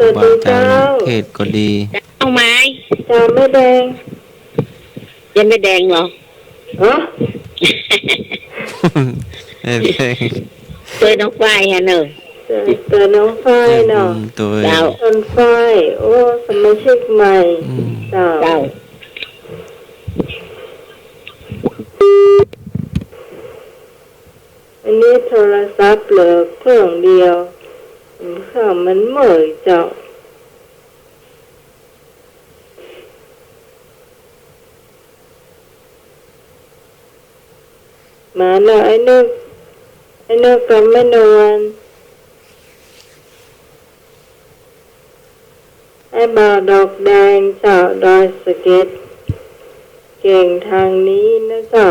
ครูบาอาจารย์เทศก็ดีเอาไหมจ้าไม่แดงยังไม่แดงเหรอฮะตัวน้องฝ้ายฮะเนอะตัวน้องฝ้ายเนาะดาวต้นฝ้ายโอ้สมาชิกใหม่ดาวอันนี้โทรศัพท์เหลือเครื่องเดียวเครื่องมันเหม่อเจ้ามาเนาะไอ้นึกกับแม่นวลไอ้บ่าวดอกแดงเจ้าดอยสะเก็ดเก่งทางนี้นะเจ้า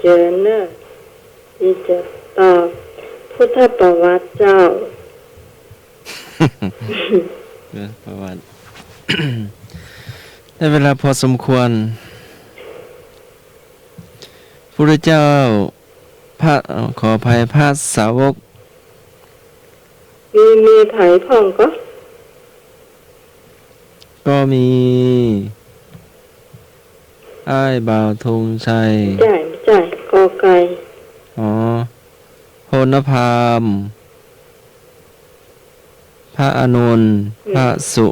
เจอเนอะที่จะตอบพุทธประวัติเจ้าประวัติ ได้เวลาพอสมควรพระเจ้าพระขออภัยพระสาวกมีไผ่พ่องก็มีอ้ายบ่าวธงชัยจ่ายกอไก่โหนพามพระอานนท์พระสุ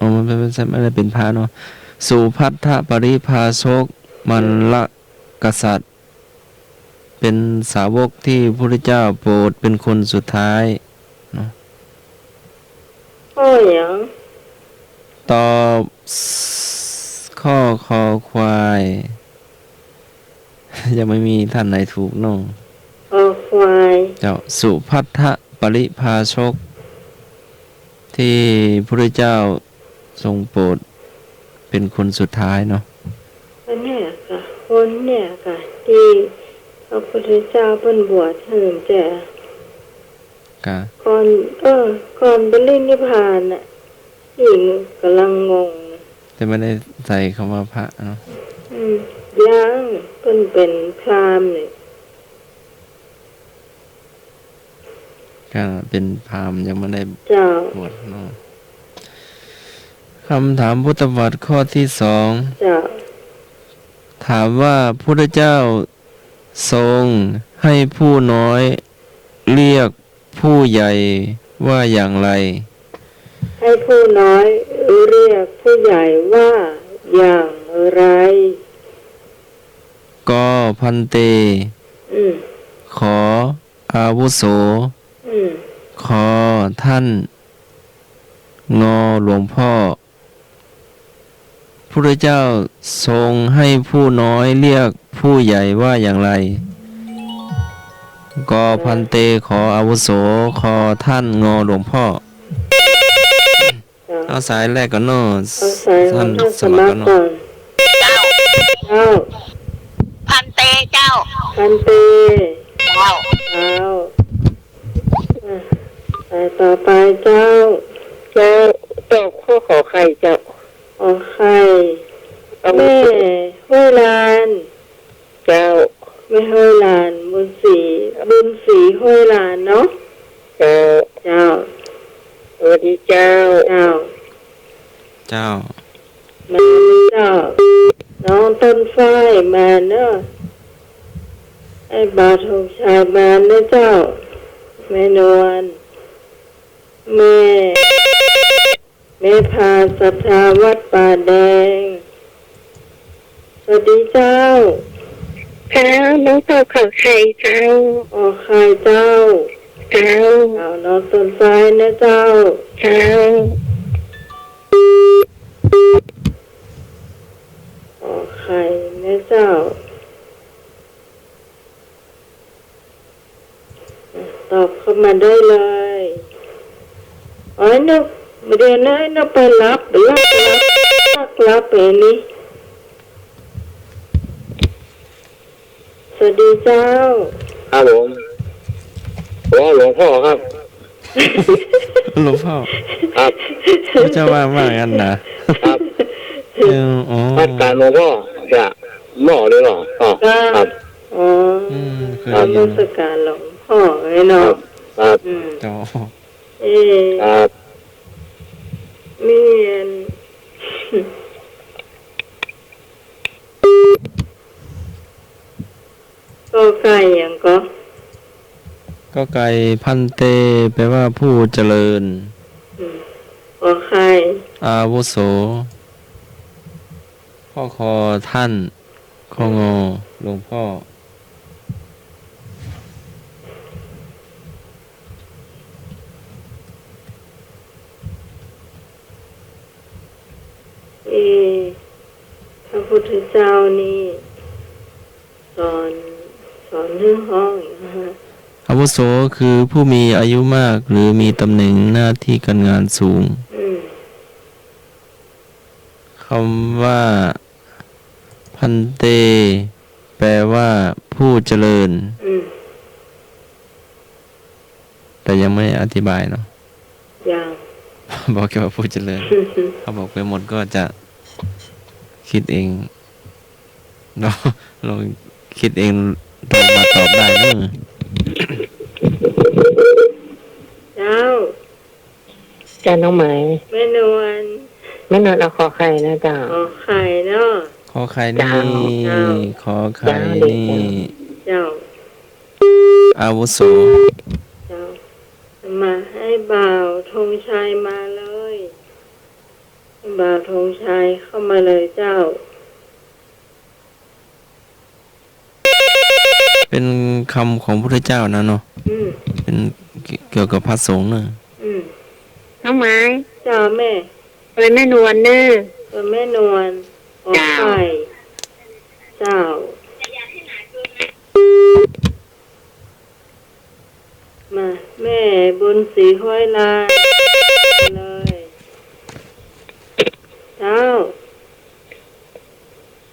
มันไม่ได้เป็นพระเนาะสุพัทธปริภาชกมันละกษัตริย์เป็นสาวกที่พระพุทธเจ้าโปรดเป็นคนสุดท้ายเนาะอย่างตอบข้อคอควายยังไม่มีท่านไหนถูกน้องควายเจ้าสุพัทธปริภาชกที่พระพุทธเจ้าทรงโปรดเป็นคนสุดท้ายเนาะคนเนี่ยค่ะที่พระพุทธเจ้าเป็นบวชเถิดแต่ก่อนบรรลุนิพพานน่ะหญิงกำลังงงแต่ไม่ได้ใส่คำว่าพระเนาะยังเป็นพราหมณ์นี่ก็เป็นพราหมณ์ยังไม่ได้บวชเนาะคำถามพุทธวัตรข้อที่2ถามว่าพระพุทธเจ้าทรงให้ผู้น้อยเรียกผู้ใหญ่ว่าอย่างไรให้ผู้น้อยเรียกผู้ใหญ่ว่าอย่างไรก็พันเตขออาวุโสขอท่านงอหลวงพ่อพระพุทธเจ้าทรงให้ผู้น้อยเรียกผู้ใหญ่ว่าอย่างไรก็พันเตขออาวุโสขอท่านงอหลวงพ่อเอาสายแรกก่อนเนาะท่านสมัครก่อนเจ้าพันเตเจ้าต่อไปเจ้าตอบข้อขอไข่เจ้าไข่แม่ห้วยลานเจ้าไม่ห้วยลานบุญศรีห้วยลานเนาะเจ้าสวัสดีเจ้ามาเจ้าน้องต้นฝ้ายมาเนาะไอ้บาทงชายมาเนาะเจ้าแม่นวลแม่พาศรัทธาวัดป่าแดงสวัสดีเจ้าค่ะน้องตอบขอไข่เจ้าไข่เจ้าน้องต้นฝ้ายนะเจ้าไข่นะเจ้าตอบเข้ามาได้เลยนกไม่ได้นะนกไปรับไปนี่สวัสดีเจ้าครับผมหลวงพ่อครับหลวงพ่อครับพระเจ้าว่างั้นนะครับพัดการหลวงพ่อจะหม้อเลยหรอครับเค เคย น ได้ยิ มั น สการหลวงพ่อไอ้ ค เนาะ รับครับ อ๋อ เอ๊ะ ครับ มีอัน ก็ไก่อย่างก็ ก็ไก่พันเตแปลว่าผู้เจริญ ก็ไข่ อาวุโสข้อคอท่านข้องอหลวงพ่อ เอ๊ะพระพุทธเจ้านี่สอนเรื่องห้องนะฮะ อาวุโสคือผู้มีอายุมากหรือมีตำแหน่งหน้าที่การงานสูง คำว่าพันเต แปลว่าผู้เจริญ แต่ยังไม่อธิบายเนาะ อย่าง บอกแค่ว่าผู้เจริญ เขาบอกไปหมดก็จะคิดเองเนาะเราคิดเองเรามาตอบได้เนอะ เจ้า จ้าน้องไหม แม่นวล แม่นวลเอาคอไข่นะจ้า ขอไข่เนาะ ขอไข่นี่ เจ้า ขอไข่นี่ เจ้า อาวุโส เจ้ามาให้บ่าวธงชัยมาเลยให้บ่าวธงชัยเข้ามาเลยเจ้า เป็นคำของพระพุทธเจ้านะเนาะ เป็นเกี่ยวกับพระสงฆ์เนอะ น้องไหม เจ้าแม่ เป็นแม่นวลเนอะ ตัวแม่นวลขอไข่เจ้า มาแม่บุญศรีห้อยลายเลยเจ้า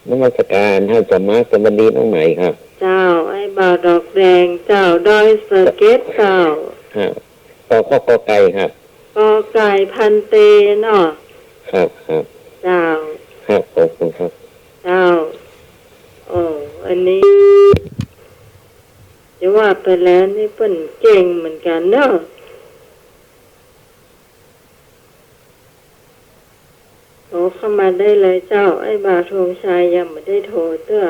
น มัสการท่านสมมาสวัสดีน้องใหม่ครับ เจ้าไอ้บ่าวดอกแดงเจ้าดอยสะเก็ตเจ้า ครับข้อไก่ครับ กอไก่พันเตเนาะ ครับครับ เจ้า ครับขอบคุณครับ เจ้าโอ้อันนี้จะว่าไปแล้วนี่เปิ้นเก่งเหมือนกันเนาะโทรเข้ามาได้เลยเจ้า ไอ้บ่าวธงชัยยังไม่ได้โทรเต้อ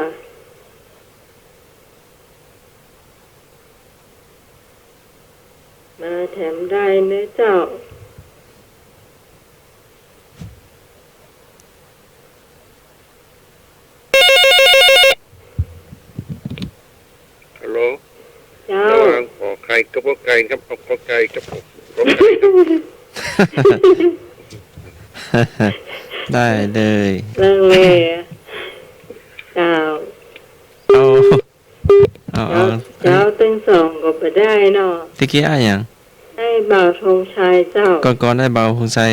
มาแถมได้เนื้อเจ้า ฮัลโหล เจ้า ระหว่างขอไข่กับไก่ครับขอไก่กับขอไก่ครับ ได้เลย เรื่องเลยเจ้า เอา เจ้าตั้งสองก็ไปได้เนาะ ตะกี้อ้ายหยัง ให้บ่าวธงชัยเจ้า ก่อนได้เบาคงใส่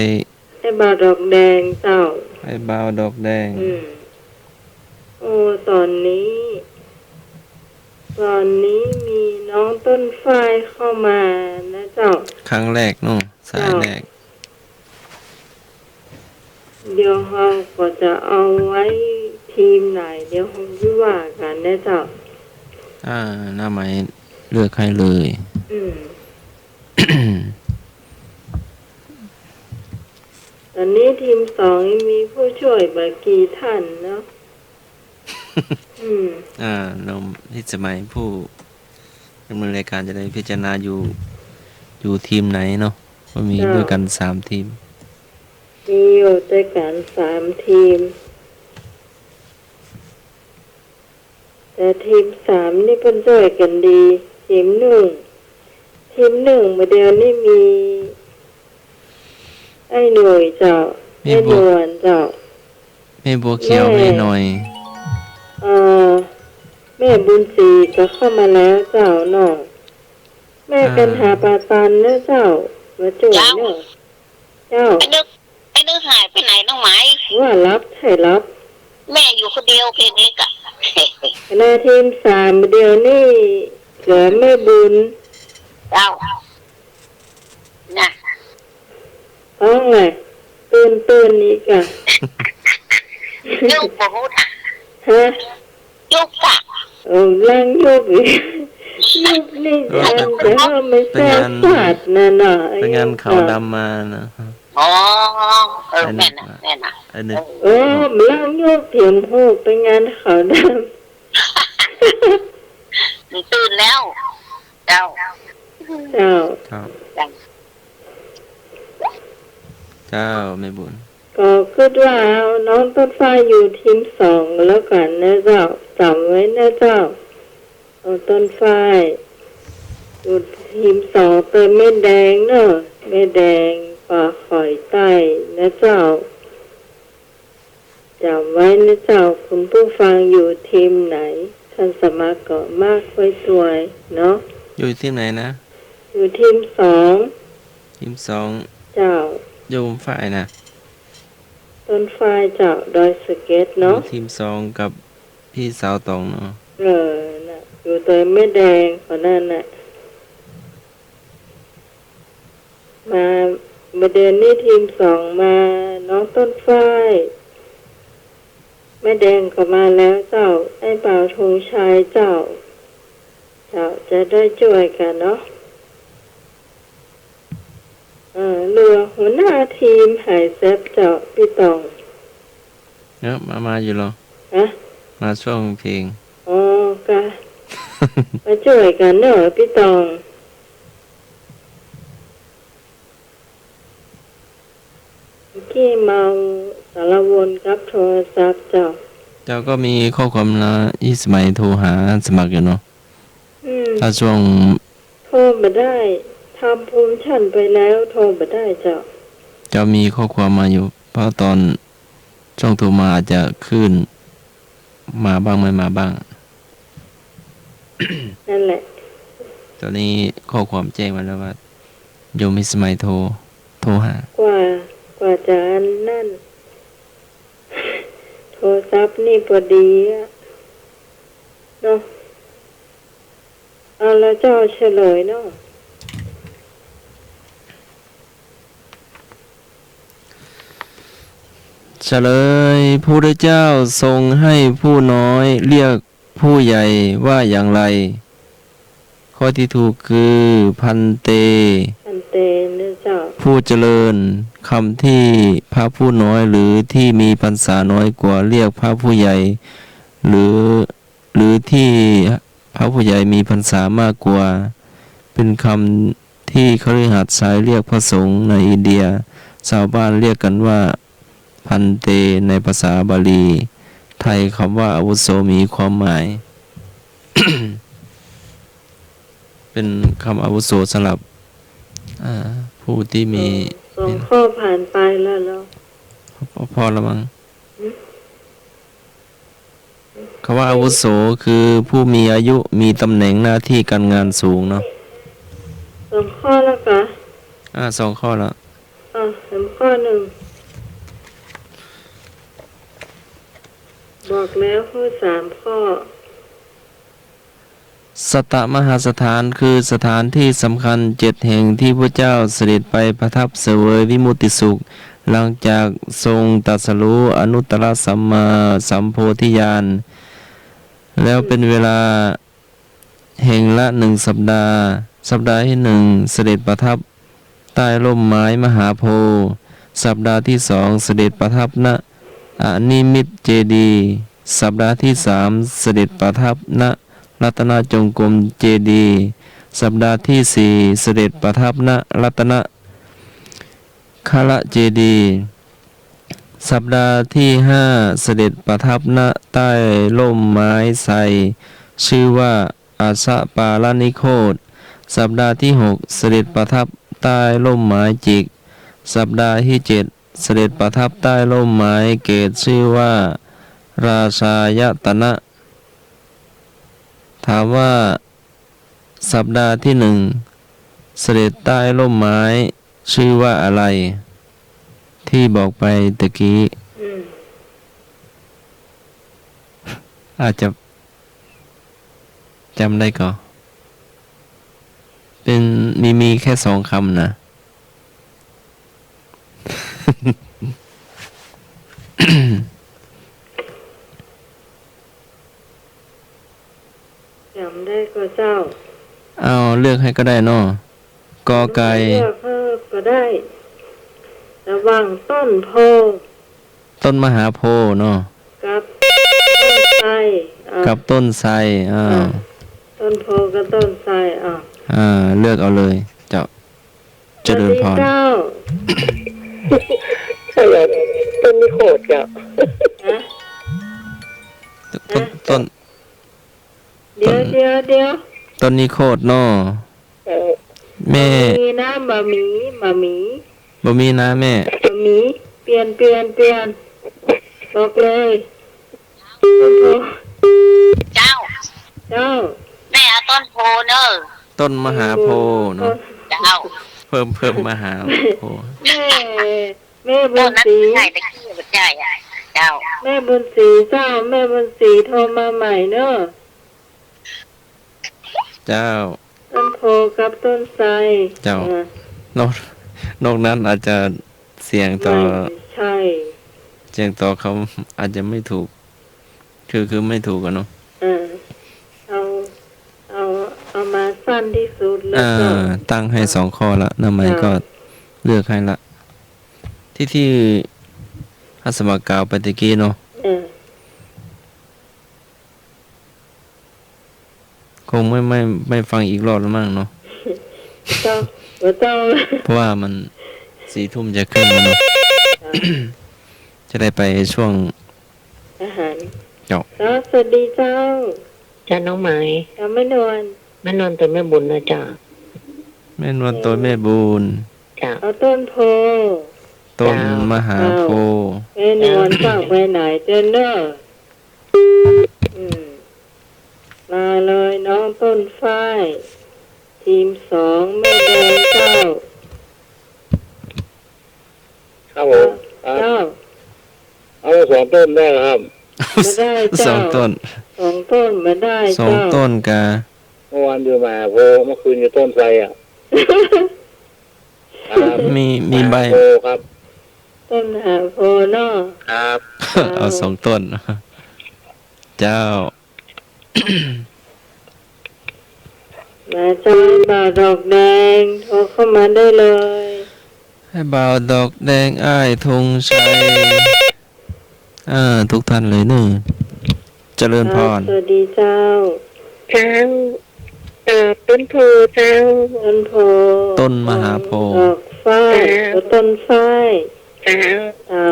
ให้บ่าวดอกแดงเจ้า ให้เบาดอกแดง โอ้ตอนนี้มีน้องต้นฝ้ายเข้ามานะเจ้า ครั้งแรกเนาะสายแรก เดี๋ยวเราก็จะเอาไว้ทีมไหน เดี๋ยวคงจะว่ากันนะเจ้า หน้าไม้เลือกให้เลย ตอนนี้ทีมสองมีผู้ช่วยบากี่ท่านเนาะ เราที่สมัยผู้ดำเนินรายการจะได้พิจารณาอยู่ทีมไหนเนาะก็มีด้วยกัน3 ทีม มีอยู่ด้วยกัน3 ทีม แต่ทีม3นี่เป็นช่วยกันดี ทีม1เมื่อเดือนนี้มี ไอ้หน่วยเจ้า มี ไอ้ บ น วก วลเจ้า แม่บัวเขียวแม่หน่อย แม่บุญศรีก็เข้ามาแล้วเจ้าเนาะแม่กันหาปาตันเนอะเจ้ามาจุ่มเนอะเจ้า ไอ้นึกหายไปไหนน้องไหม ว่ารับใช่รับ แม่อยู่คนเดียวเพลงนี้กะ คณะทีม3เดียวนี่เหลือแม่บุญ เจ้าน่ะ ท้องไงตื่นนี่กะ ยุกบ่ฮู้น่ะ ฮะ ยุกกะ ล่างยุบอีก ยุคนี้ยังจะไม่แซ่ฟาดน่ะหน่อย เป็นงานขาวดำมานะ อ๋อแม่น่ะแม่น่ะ ไอ้นึก มล่างโยกเถียมหูกเป็นงานขาวด หนูตื่นแล้วเจ้า ำเจ้า ครับ จัง เจ้าไม่บุญ ก็คิดว่าเอาน้องต้นฟ้าอยู่ทีมสองแล้วกันนะเจ้าจำไว้นะเจ้าเอาต้นฟ้าอยู่ทีมสองเป็นแม่แดงเนอะแม่แดงปลาข่อยใต้นะเจ้าจำไว้นะเจ้าคุณผู้ฟังอยู่ทีมไหนท่านสมัครก็มากไว้ตัวเนาะ อยู่ที่ไหนนะ อยู่ทีมสอง ทีมสอง เจ้า อยู่ฝ่ายนะ ต้นฟ้าเจ้าดอยสะเก็ต อยู่ เนาะ ทีมสองกับพี่สาวตองเนาะ น่ะอยู่ตัวไม่แดงคนนั้นน่ะมาเดือนนี้ทีมสองมาน้องต้นฝ้ายแม่แดงก็มาแล้วเจ้าไอ้บ่าวธงชัยเจ้าจะได้ช่วยกันเนาะเรือหัวหน้าทีมหายเซฟเจ้าพี่ตอง เนาะมาอยู่เหรอ ฮะ มาช่วงเพลง อ๋อกะ มาช่วยกันเนอะพี่ตองเมื่อกี้เมาสารวนกับโทรศัพท์เจ้า เจ้าก็มีข้อความนะอีสมัยโทรหาสมัครอยู่เนาะ ถ้าช่วง โทรมาได้ทำภูมิชั้นไปแล้วโทรมาได้เจ้า เจ้ามีข้อความมาอยู่ เพราะตอนช่วงโทรมาอาจจะขึ้นมาบ้างไม่มาบ้าง นั่นแหละ ตอนนี้ข้อความแจ้งมาแล้วว่าโยมมีสมัยโทรหาก ว่าจะอันนั่น โทรศัพท์นี่พอดีอะเนาะเอาแล้วเจ้าเฉลยเนาะ เฉลยพระพุทธเจ้าทรงให้ผู้น้อยเรียกผู้ใหญ่ว่าอย่างไร ข้อที่ถูกคือพันเต อันเตนนะเจ้า ผู้เจริญคำที่พระผู้น้อยหรือที่มีพรรษาน้อยกว่าเรียกพระผู้ใหญ่ หรือที่พระผู้ใหญ่มีพรรษามากกว่า เป็นคำที่คฤหัสถ์ชายเรียกพระสงฆ์ในอินเดียชาวบ้านเรียกกันว่าพันเตในภาษาบาลี ไทยคำว่าอาวุโสมีความหมาย เป็นคำอาวุโสสำหรับผู้ที่มี สองข้อผ่านไปแล้วเนาะ พอแล้วมั้งคำว่าอาวุโสคือผู้มีอายุมีตำแหน่งหน้าที่การงานสูงเนาะ สองข้อแล้วกะ สองข้อแล้ว เห็นข้อหนึ่งบอกแล้วข้อสามข้อ สัตตมหาสถานคือสถานที่สำคัญ7แห่งที่พระเจ้าเสด็จไปประทับเสวยวิมุตติสุข หลังจากทรงตรัสรู้อนุตตรสัมมาสัมโพธิญาณแล้วเป็นเวลาแห่งละ1 สัปดาห์ สัปดาห์ที่1เสด็จประทับใต้ร่มไม้มหาโพธิ์สัปดาห์ที่2เสด็จประทับณอนิมิตเจดีย์สัปดาห์ที่3เสด็จประทับณรัตนจงกรมเจดีย์สัปดาห์ที่4เสด็จประทับณรัตนคาละเจดีย์สัปดาห์ที่5เสด็จประทับณใต้ร่มไม้ไทรชื่อว่าอาสะปาลนิโคตสัปดาห์ที่6เสด็จประทับใต้ร่มไม้จิกสัปดาห์ที่7เสด็จประทับใต้ร่มไม้เกศชื่อว่าราชายตนะ ถามว่าสัปดาห์ที่1เสด็จใต้ร่มไม้ชื่อว่าอะไร ที่บอกไปตะกี้อาจจะจำได้ก่อนเป็นมีแค่2 คำนะ จำได้ก็เจ้า เอาเลือกให้ก็ได้เนาะกอไก่ เลือกเพิ่มก็ได้ ระหว่างต้นโพ ต้นมหาโพธิ์เนาะ กับต้นไทรอ่ะ กับต้นไทรอ้าว ต้นโพกับต้นไทรอ่ะ เลือกเอาเลยเจ้าเจริญพร เจ้า ใช่เลยต้นนี้โคตรจ้ะ ฮะ ต้น เดี๋ยว ต้นนี้โคตรเนาะ เออ แม่ มีน้ำบะหมี่บ่มีนะแม่ บะหมี่เปลี่ยนบอกเลยต้นโพ เจ้า เจ้า แม่เอาต้นโพเนอะ ต้นมหาโพธิ์เนาะ เจ้า เพิ่มมหาโพธิ์ แม่บุ ต้น ญ นั้น ศรี ใช่ตะกี้ไม่ใช่อ่ะเจ้า แม่บุญศรีเจ้าแม่บุญศรีโทรมาใหม่เนอะ เจ้า ต้นโพกับต้นไทร เจ้า อ่ะ นอกนั้นอาจจะเสียงต่อ ไม่ใช่ เสียงต่อเขาอาจจะไม่ถูก คือไม่ถูกกันเนาะ เอามาสั้นที่สุดแล้วก็ ตั้งให้2 ข้อละน้ำใหม่ก็เลือกให้ละที่ฮัสมากล่าวไปตะกี้เนาะ เออ คงไม่ฟังอีกรอบแล้วมั้งเนาะ เจ้าเจ้า เพราะว่ามัน4 ทุ่มจะขึ้นแล้วเนาะ จะได้ไปช่วง อาหาร เจ้า สวัสดีเจ้า จ้าน้องไม้ จะไม่นอน แม่นอนแต่แม่บุญนะจ้า แม่นวลตัวแม่บูน จ้า เอาต้นโพ ต้นมหาโพธิ์ แม่นอนเจ้าไปไหนเจนเนอร์มาเลยน้องต้นฝ้าย ทีม2แม่แดงเจ้า ครับผมครับ เจ้า เอา2 ต้นได้ครับ ไม่ได้เจ้า 2 ต้น 2 ต้นไม่ได้ สอ เจ้า งต้นกา เมื่อวานอยู่มหาโพเมื่อคืนอยู่ต้นไทรอ่ะครับ มีใบ มหาโพครับ ต้นหาโพเนาะ ครับ เอา2 ต้น เจ้า มาจอยบาดอกแดงโทรเข้ามาได้เลย ให้บ่าวดอกแดงอ้ายธงชัยทุกท่านเลยเนอะเจริญพร สวัสดีเจ้า เจ้าต้นโพเจ้า ต้นโพ ต้นมหาโพธิ์ ดอกฝ้ายต้นฝ้าย เจ้า เจ้า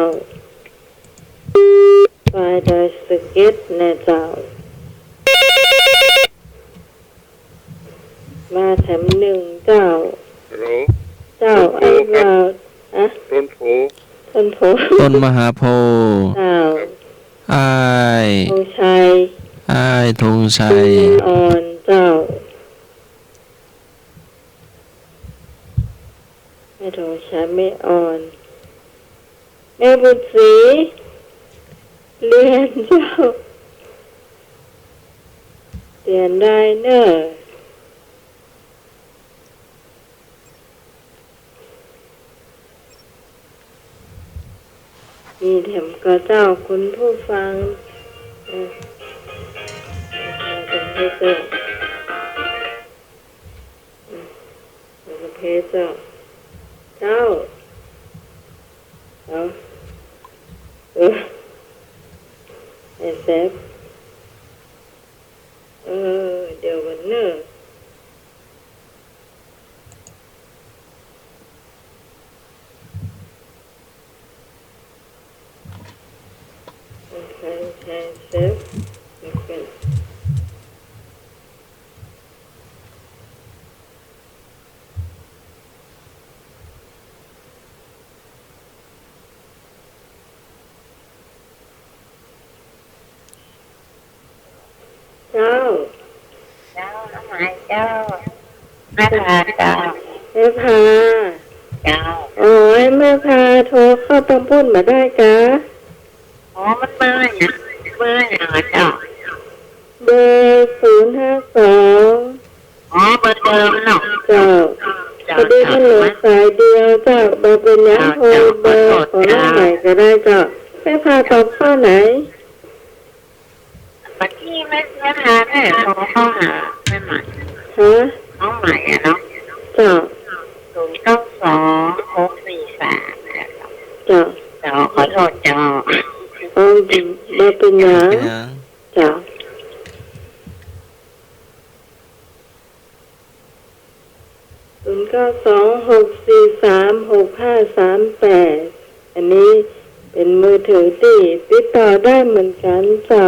ฝ้ายดอยสะเก็ตแน่เจ้า มาแถม1เจ้า ฮัลโหล เจ้าไอ้บ่าวอะ ต้นโพ ต้นโพ ต้นมหาโพธิ์ เจ้า อ้าย ธงชัย อ้ายธงชัย อ่อนเจ้าไม่ธงชัยไม่อ่อน แม่บุญศรีเรียนเจ้าเรียนได้เนอะมีแถมก็เจ้าคุณผู้ฟังเป็นเพศเจ้าเป็นเพศเจ้าเจ้าเอาไอ้แซฟเดี๋ยววันเนอะใช่เซฟเป็นเจ้า เจ้าน้องหมายเจ้าแม่พาเจ้า แม่พา เจ้า โอ้ยแม่พาโทรเข้าตำพูดมาได้กะ อ๋อมันเมื่อยนะเมื่อยเหรอเจ้า เบอร์052 อ๋อเบอร์เดิมเนาะ เจ้าพอดีมันเหลือสายเดียวเจ้าเบอร์เป็นยังโทรเบอร์ของน้องใหม่ก็ได้เจ้าแม่พาตอบข้อไหน วันที่แม่พาแม่โทรเข้าหาแม่ใหม่ ฮะ ใหม่อะเนาะ เจ้า 092643เจ้า เจ้าขอโทษเจ้า เอาบ่เป็นหยัง เป็นหยัง เจ้า0926436538อันนี้เป็นมือถือที่ติดต่อได้เหมือนกันเจ้า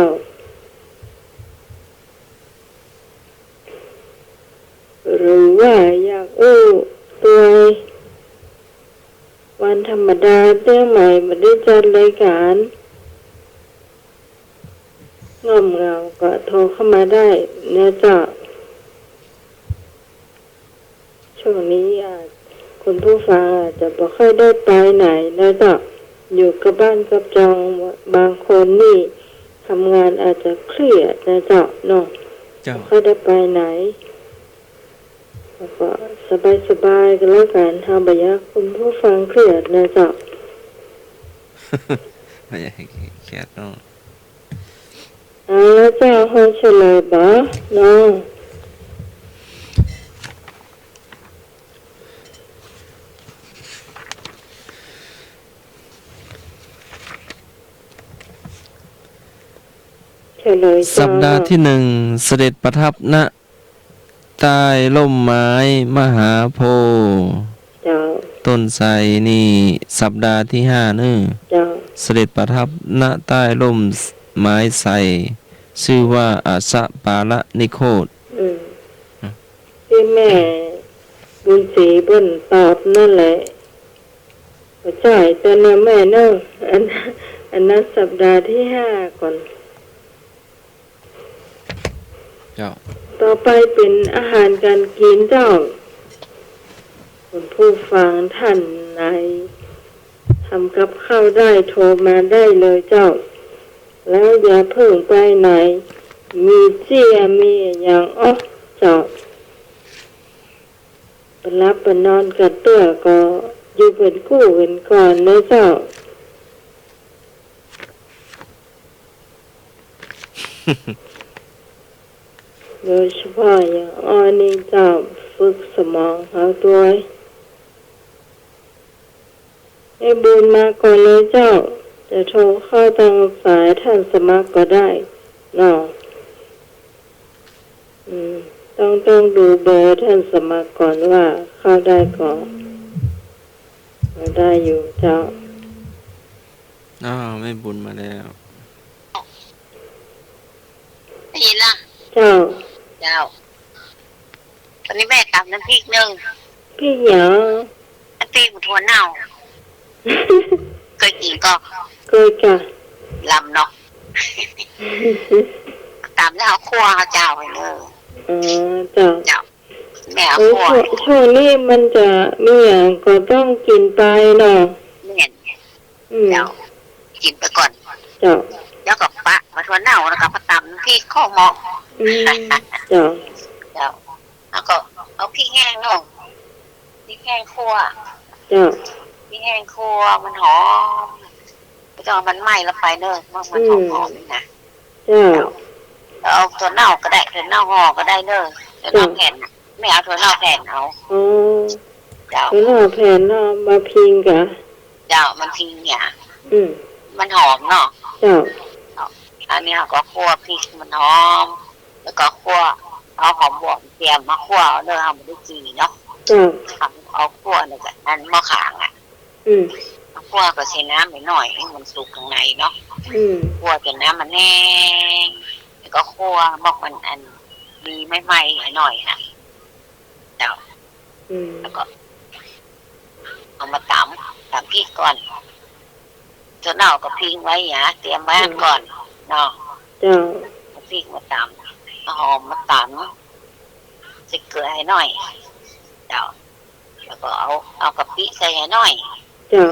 หรือว่าอยากตัววันธรรมดาเรื่องใหม่มาได้จัดรายการง่อมเงาก็โทรเข้ามาได้นะเจ้าช่วงนี้คุณผู้ฟังอาจจะไม่ค่อยได้ไปไหนนะเจ้าอยู่กับบ้านกับจองบางคนนี่ทำงานอาจจะเครียดนะเจ้าเนาะ เจ้า ไม่ค่อยได้ไปไหนแล้วก็สบายๆกันแล้วกันทำไปยะคุณผู้ฟังเครียดนะเจ้า ไม่อยากให้เครียดเนาะ เอาแล้วเจ้าให้เฉลยบ่เนาะเฉลย สัปดาห์ที่ 1 เสด็จประทับณใต้ร่มไม้มหาโพธิ์ เจ้า ต้นไทรนี่สัปดาห์ที่5นี่ เจ้า เสด็จประทับณใต้ร่มไม้ไทรชื่อว่าอาสะปาละนิโคต ที่แม่บุญศรีเพิ่นตอบนั่นแหละใช่แต่นะแม่เนาะอันนั้นสัปดาห์ที่5ก่อน เจ้า ต่อไปเป็นอาหารการกินเจ้าคุณผู้ฟังท่านไหนทำกับข้าวได้โทรมาได้เลยเจ้า แล้วอย่าเพิ่งไปไหน มีเจียมีอย่างเจ้าไปรับไปนอนกับเตื้อก็อยู่เป็นกู้เป็นก่อนนะเจ้า โดยเฉพาะอย่างนี่เจ้าฝึกสมองเอาตัวให้บุญมาก่อนเลยเจ้า จะโทรเข้าทางสายท่านสมัครก็ได้เนาะต้องดูเบอร์ท่านสมัครก่อนว่าเข้าได้ก่อนเราได้อยู่เจ้า ไม่บุญมาแล้ว ได้ยินล่ะ เจ้า เจ้าตอนนี้แม่ตำน้ำพริกนึ่ง พี่หยา น้ำพริกมันถั่วเน่าเคยกินก็ เคยจ้ะ ลำเนาะตำแล้วเอาคั่วเอาเจ้าไปเลย เจ้า เจ้าแม่เอา โอ้ คั่ว ช่วงนี้มันจะมีอย่างก็ต้องกินไปเนาะ เน่นเจ้ากินไปก่อน เจ้า แล้วก็ปะมาถั่วเน่าแล้วก็มาตำน้ำพริกข้าวหมก เจ้า เจ้าแล้วก็เอาพริกแห้งเนาะพริกแห้งคั่ว เจ้า พริกแห้งคั่วมันหอมไม่ต้องเอามันไหม้แล้วไปเนอะมันหอมๆนะ เจ้า เอาถั่วเน่าก็ได้ถั่วเน่าห่อก็ได้เนอะถั่วเน่าแผ่นไม่เอาถั่วเน่าแผ่นเอา อ๋อ เจ้า แล้วเราแผ่นเรามาพิงกะ เจ้ามันทีเนี่ย อืม มันหอมเนาะ เจ้า อันนี้เราก็คั่วพริกมันหอมแล้วก็คั่วเอาหอมบวบเตรียมมาคั่วเนอะเอามาได้จีเนาะ เจ้า ทำเอาคั่วเนี่ยก็อันมะขางอ่ะ อืม คั่วก็ใส่น้ำไปหน่อยให้มันสุกข้างในเนาะ อืม คั่วจนน้ำมันแห้งแล้วก็คั่วบอกมันอันมีไม่ไหม้หน่อยนะเจ้า อืม แล้วก็เอามาตำพริกก่อนจนเอาก็พิงไว้อย่าเตรียมไว้ก่อนเนาะ เจ้า เอาพริกมาตำเอาหอมมาตำใส่เกลือให้หน่อยเจ้าแล้วก็เอากะปิใส่ให้หน่อย เจ้า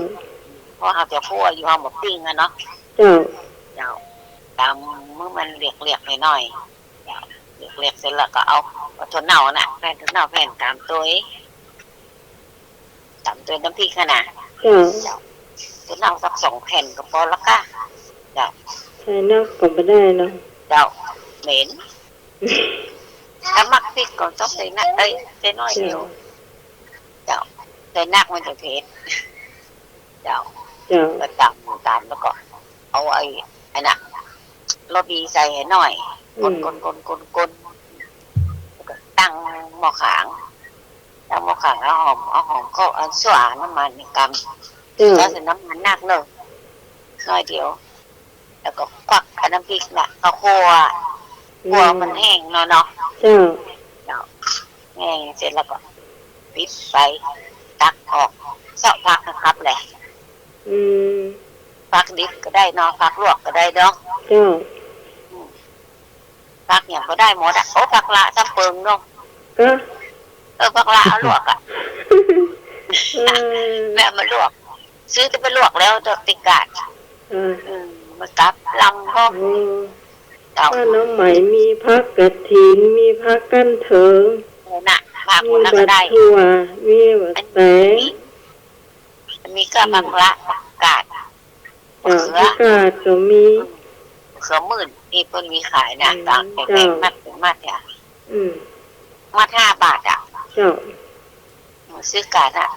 เพราะเขาจะคั่วอยู่ห้องแบบปิ้งอะเนาะ เจ้า เจ้าตำเมื่อมันเรียกๆให้หน่อยเจ้าเรียกเสร็จแล้วก็เอาถั่วเน่าน่ะแผ่นถั่วเน่าแผ่นตามตัวน้ำพริกขนาด เจ้า ถั่วเน่าสัก2 แผ่นก็พอแล้วค่ะเจ้า ใช้นักก็ไม่ได้เนาะ เจ้าเหม็น ถ้ามักพริกก็ต้องใส่นักใส่น้อยเดียวเจ้าใส่นักมันจะเผ็ดเจ้า เจ้า ก็ตำน้ำตาลแล้วก็เอาไอ้น่ะโรตีใส่ให้หน่อยกนตั้งหม้อขางแล้วหอมก็เอาสว่านน้ำมันกำ เจ้า แล้วใส่น้ำมันนักเลยน้อยเดียว แล้วก็ควักน้ำพริกน่ะเอาคั่วมันแห้งเนาะ เจ้า แห้งเสร็จแล้วก็ปิดไฟตักออกเสาะพักนะครับแหละ อืม พักดิบก็ได้เนาะพักลวกก็ได้เนาะ เจ้า พักอย่างก็ได้หมดอ่ะโอ้พักละซับเปิงเนาะ ก็ พักละเอาลวกอ่ะ เออ แม่มาลวก ซื้อจะไปลวกแล้วจะติดกาด มากับลำก็ โอ้ เก่า ถ้าน้องใหม่มีพักกระถินมีพักกั้นเถิง น่ะพักหม มี ดแล้ว บั ก็ ตร ได้ ทั่วมีบัตรแสง มีก็พักละกาด เจ้าอากาศก็มี เขือมื่นที่เพิ่นมีขายนะต่างแพงๆมัดเนี่ย อืม มัด5 บาทอ่ะ เจ้า ซื้อกาดอ่ะ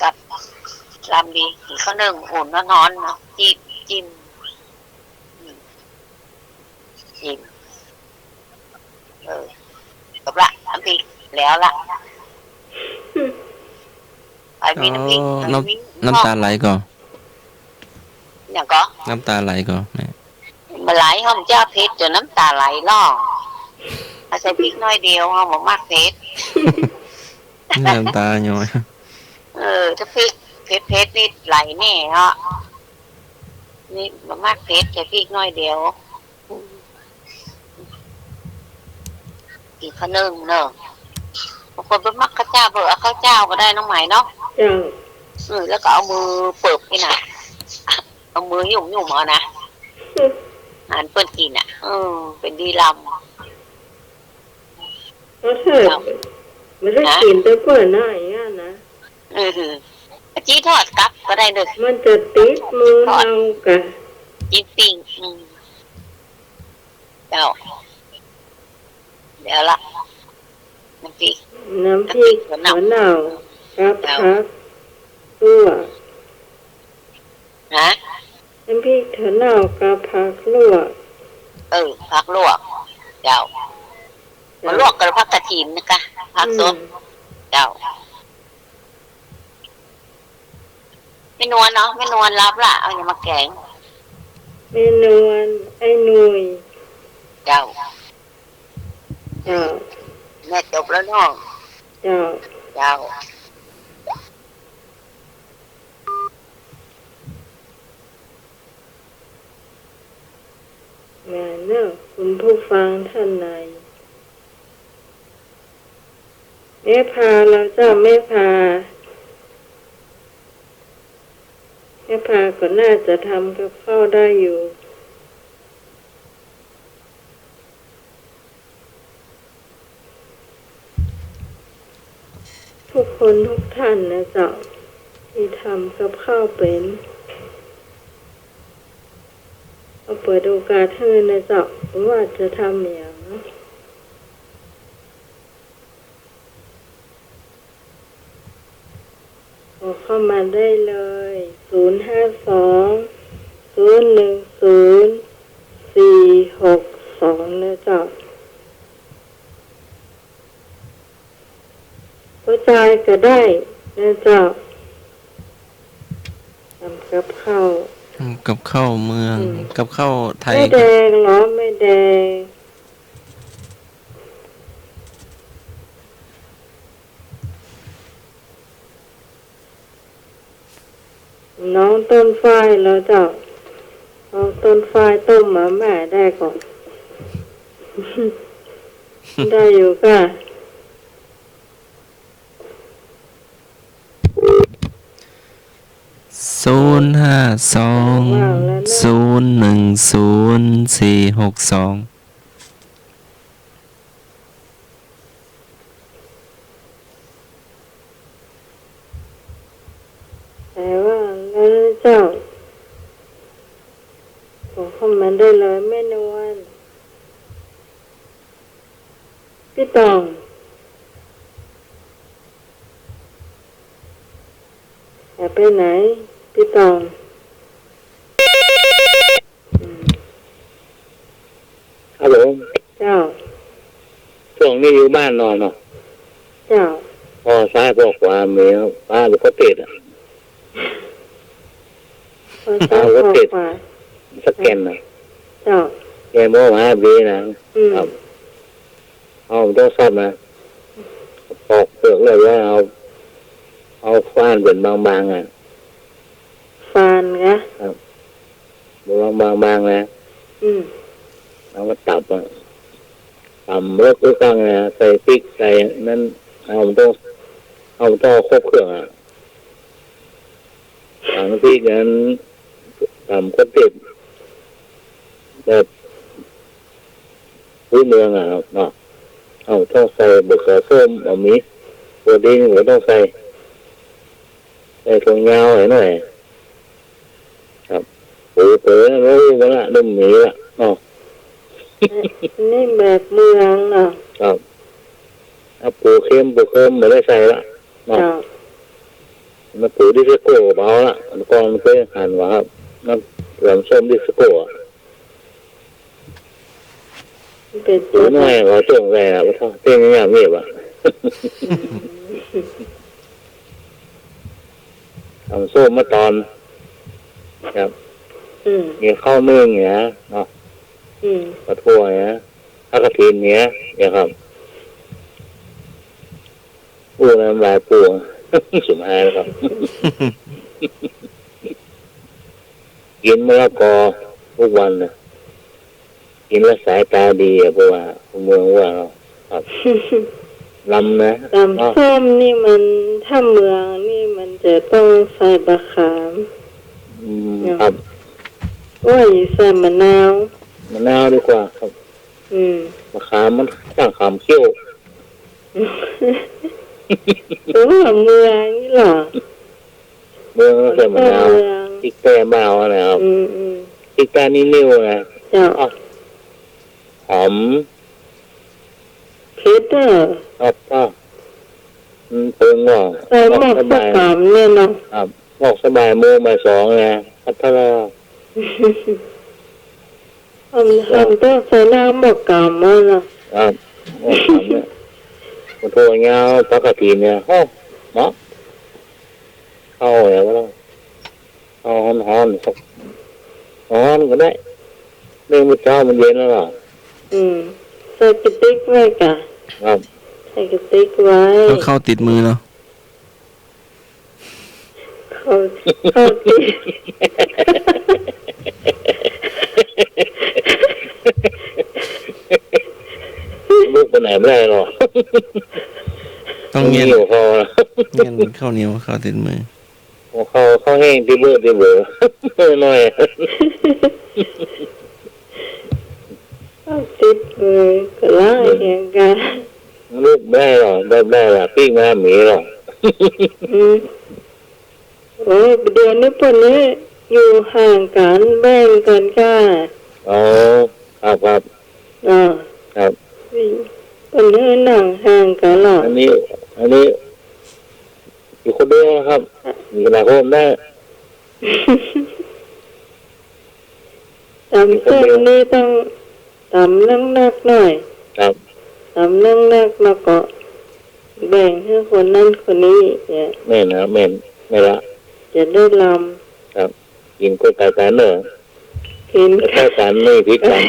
กับลำดีอีกข้าวนึ่งอุ่นนอนๆเนาะจิ้มจบละน้ำพริกแล้วละไอ้มีน้ำพริก น้ำตาไหลก่อน อย่างก็ น้ำตาไหลก่อนแม่ มาไหลห้องเจ้าเพชรจนน้ำตาไหลล่อเอาใส่พริกน้อยเดียวห้องมากเพชร น้ำตาย้อย ถ้าพริกเพชรนี่ไหลแน่ฮะนี่มากเพชรใส่พริกน้อยเดียวอีกข้าวนึ่งเนอะบางคนเป็นมักข้าวเจ้าเบอร์ข้าวเจ้าก็ได้น้องใหม่เนาะ เจ้า แล้วก็เอามือเปิบนี่นะเอามือหยุ่มเอานะอ่านเปิ้นกินอ่ะเป็นดีล เพราะถ้าไม่ได้กินแต่เปิดหน้าอย่างนั้นนะ ำจี้ทอดกับก็ได้เลย มันจะติดมือเรากะ จี้ปิ้งเจ้าเดี๋ยวละน้ำพริก น้ำพริกหัวหนาวกับพักตัว ฮะ น้ำพริกหัวหนาวกับพักลวก ผักลวกเจ้ามาลวกกับผักกระถินนะคะผักสดเจ้าไม่นวลเนาะไม่นวลรับละเอาอย่ามาแกง เมนูไอ้หนุ่ย เจ้า เจ้า แม่จบแล้วเนาะ เจ้า เจ้า แม่เนอะคุณผู้ฟังท่านในแม่พาเราเจ้าแม่พาก็น่าจะทำกับข้าวได้อยู่ทุกคนทุกท่านนะเจ้าที่ทำกับข้าวเป็นเอาเปิดโอกาสให้นะเจ้าว่าจะทำอย่างขอเข้ามาได้เลย052-010-462นะเจ้าก็จ่ายก็ได้นะเจ้าทำกับข้าว กับข้าวเมืองกับข้าวไทย ไม่แดงเหรอไม่แดงน้องต้นฝ้ายแล้วเจ้าเอาต้นฝ้ายต้มมาแม่ได้ก่อน ได้อยู่ค่ะ052-010-462แต่ว่าแล้วเจ้าขอเข้ามาได้เลยแม่นวล พี่ตองอยากไปไหนพี่ตองครับผม เจ้า ช่วงนี้อยู่บ้านนอนเนาะ เจ้า พอซ้ายพอขวาเมียป้าหรือก็ติดอ่ะ พอซ้ายพอขวา สแกนนะ เจ้า แกโม่มาบีนะครับเอาต้องซ่อมนะปอกเปลือกเลยว่าเอาฟ้านเป็นบางๆอ่ะ ฟานนะ บางๆนะ เอามาตับอ่ะต่ำเลิกก็ตั้งนะใส่พริกใส่นั่นเอาต้องครบเครื่องอ่ะต่างพริกนั้นต่ำก็ติดแบบพื้นเมืองอ่ะเนาะเอาต้องใส่บะเขือส้มเอามีตัวดีนี่ก็ต้องใส่ถั่วงาหน่อยครับปูเป๋อแล้วก็ละนุ่มหมีละเนาะ นี่แบบเมืองเนาะ ครับเอาปูเค็มไม่ได้ใส่ละเนาะ เจ้า มาปูดิสโก้เบาละแล้วก็มันก็หันว่าครับน้ำเหลืองส้มดิสโก้อะ เป็น ปู ตัว น้อยเขาจ้งแก่ว่าเต้นง่ายๆเมียบอ่ะทำส้มมาตอนครับมีข้าวนึ่งเนี้ยเนาะปลาทั่วเนี้ยถ้ากระถินเนี้ยเนี่ยครับปูน้ำลายปูสุดท้ายแล้วครับ กินมะละกอทุกวันนะกินแล้วสายตาดีอะเพราะว่าเมืองว่าเราครับลำนะ ตำส้มนี่มันถ้าเมืองนี่มันจะต้องใส่บะขาม ครับ ว่าอย่าใส่มะนาว มะนาวดีกว่าครับมะขามมันตั้งขามเขี้ยว หรือว่าเมืองนี่หรอ เมืองก็ใส่มะนาวพริกแป้เบาอะไรครับพริกแป้นี่นิ่วนะ เจ้า หอม เพชรเด้อ ครับก็เปิงว่า ใส่หมอกสกามเนี่ยเนาะ ครับหมอกสบายโมงบ่ายสองนะพัทรา ทำต้องใส่น้ำหมอกกามมาเนาะ ครับหมอกสามเนี่ยปลาทั่วเงาปลากระถินเนี่ยโอ้เนาะเข้าอะไรวะล่ะเข้าฮ้อนๆสักฮ้อนก็ได้เรื่องมันเช้ามันเย็นแล้วล่ะ ใส่กระติกไว้กะ ครับ ใส่กระติกไว้ ก็เข้าติดมือแล้ว เข้าติด ลูกไปไหนไม่ได้หรอก ต้องเงียน เหนียวคอ เงียนข้าวเหนียวเข้าติดมือ เขาแห้งที่เบื่อหน่อย เข้าติดเลยก็ไล่แข่งกัน ลูกไม่ได้หรอกได้ละปิ้งมาหมีหรอก โอ้ยเดือนนี้ปนนี้อยู่ห่างกันแบ่งกันค่ะ อ๋อครับ ครับ ปนนี้หนังห่างกันหรอ อันนี้อยู่คนเดียวครับมีขนาดโฮมได้ ตำเส้นนี่ต้องตำนักๆหน่อย ครับ ตำนักๆแล้วก็แบ่งให้คนนั้นคนนี้เนี่ย แม่นะแม่ไม่ละ จะได้ล ครับกินก็ตายกันเนอะ ำกิน ตายกันไม่พิษกัน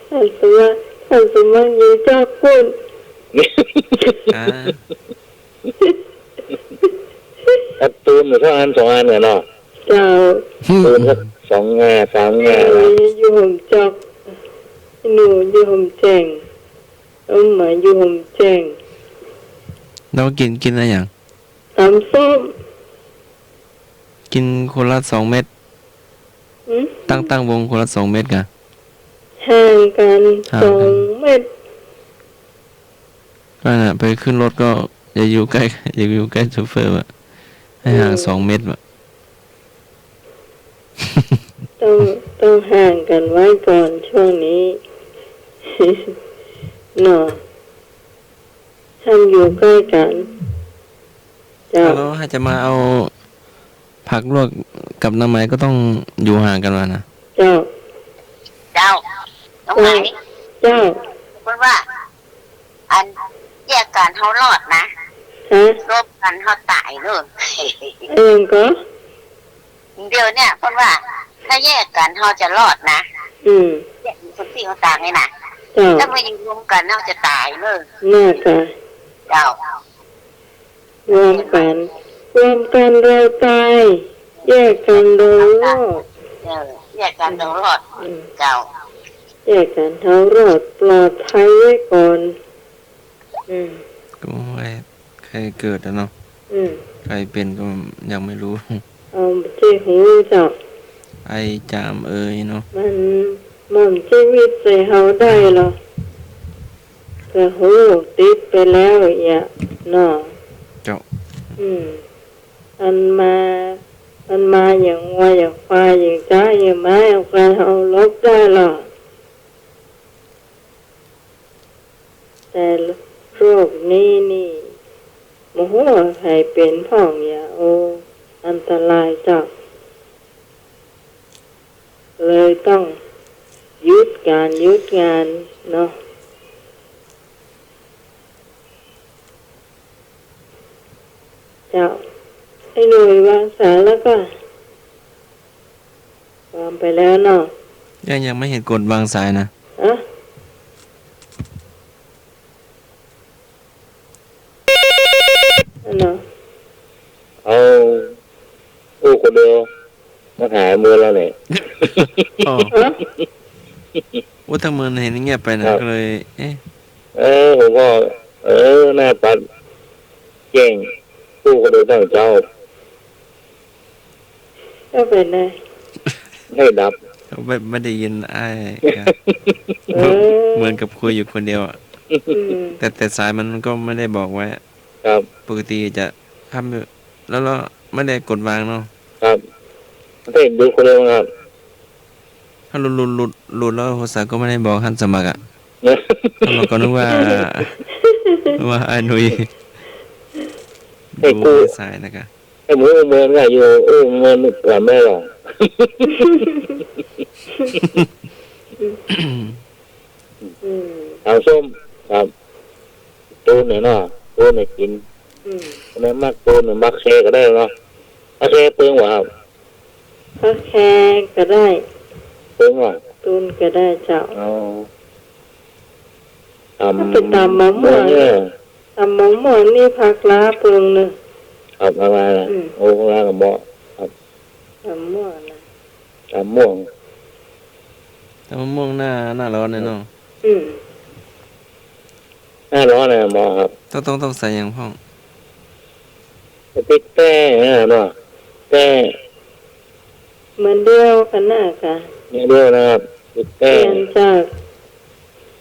ท่านสมว่าอยู่เจ้าคุณ อ่า ถ้าตูนหรือ2 อัน2 อันเนี่ยเนาะ เจ้า ตูนก็2 งา 3 งา อยู่ห่มจอกหนูอยู่ห่มแจงเอาหมาอยู่ห่มแจง แล้วกินอะไรอย่าง ตำส้ม กินคนละ2 เม็ด ตั้งวงคนละ2 เม็ดกัน ห่างกัน2 เมตร ก็น่ะไปขึ้นรถก็อย่าอยู่ใกล้โชเฟอร์อะให้ห่าง2 เม็ดอะ ต้อง ต้องห่างกันไว้ก่อนช่วงนี้ เนาะห้ามอยู่ใกล้กันเจ้า แล้วถ้าจะมาเอาผักลวกกับน้ำไหมก็ต้องอยู่ห่างกันมานะ เจ้า เจ้าน้องไหม เจ้า เพราะว่า อันแยกกันเขารอดนะ ฮะ ร่วมกันเขาตายเนอะ เองก็ เดี๋ยวเนี่ยเพราะว่า ถ้าแยกกันเขาจะรอดนะ อืม แยกคนที่เขาต่างไงนะ เจ้า ถ้ามาอยู่รวมกันเขาจะตายเนอะ น่ากะ เจ้าร วมกันเราตายแยกกันเรารอด แยกกันเรารอด อืม เจ้า แยกกันเรารอดปลอดภัยไว้ก่อนอืม ก็ไว้ใครเกิดอะเนาะ อืม ใครเป็นก็ยังไม่รู้ เอาที่หูเจ้า ไอจามเอ่ยเนาะ มันหม่นชีวิตใส่เฮาได้หรอแต่หูติดไปแล้วอย่าเนาะ เจ้า มันมาอย่างวัวอย่างควายอย่างจ้าอย่างม้าอย่างควายเอาลบได้หรอแต่โรคนี้นี่โมโหใครเป็นพ่องอย่าโออันตรายจ้ะเลยต้องหยุดงานเนาะเจ้าไอ้หน่วยวางสายแล้วก็วางไปแล้วเนาะ ยังไม่เห็นกดวางสายนะ อะเนาะ เอาผู้คนเดียวมาหามือแล้วเนี่ย อ๋อ อะ ว่าถ้ามันเห็นเงียบไปนะก็เลย เอ๊ะ ผมก็หน้าปัดเก่งผู้คนเดียวตั้งเจ้า ก็เป็นไง ให้ดับ ไม่ได้ยินไอ้ครับ เออ เหมือนกับคุยอยู่คนเดียวอะ อืม แต่สายมันก็ไม่ได้บอกไว้ ครับ ปกติจะทำอยู่แล้วเราไม่ได้กดวางเนาะ ครับให้ดูคนเดียวครับ ถ้าหลุดแล้วโทรศัพท์ก็ไม่ได้บอกขั้นสมัครอ่ะ เนี่ย เราก็นึกว่าไอ้หนุย ให้ ดู กู สายนะครับ ให้มือเมือนง่ายอยู่เงินกว่าแม่หรอ อืม เอาส้มครับตูนเนี่ยเนาะตูนเนี่ยกิน อืม คนนั้นมักตูนเนี่ยมักเชก็ได้เนาะมักเชเปิงว่ะครับ พักแคงก็ได้ เปิงว่ะ ตุนก็ได้เจ้า เอา ถ้าไปตามมะม่วง เนี่ย ตำมะม่วงนี่ผักล้าเปลืองหนึ่ง ครับอะไรนะโอ้ข้างล่างกับเบาะ ตำม่วงนะ ตามม่วง แต่มะม่วงหน้าร้อนเลยเนาะ อืม หน้าร้อนนะหมอครับ ต้องใส่อย่างพ่อง ติ๊กแต่เนาะแต่ เหมือนเดียวกันน่ะค่ะ เนี่ยเดียวนะครับติ๊ก เป แต่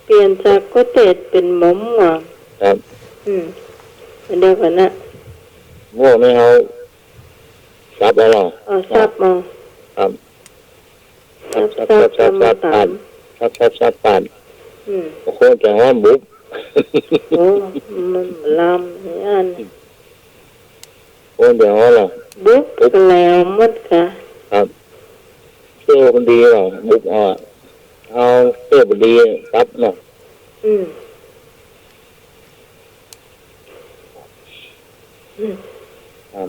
ลี่ยนจากก็เตดเป็นมะม่วง ครับ อืมเหมือนเดียวกันน่ะ ม่วงไม่เอาซับเอาหรอ เอาซับมา ครับซับ มาตาม ซับปั่น อืม โอ้โหแกงว่าบุ๊บ โอ้มันลำอย่างนั้น โอ้เดี๋ยวเหรอ บุ๊กก็แล้วหมดค่ะ ครับเสื้อคนดีเหรอบุ๊บเอาเสื้อคนดีซับเนาะ อืมอืม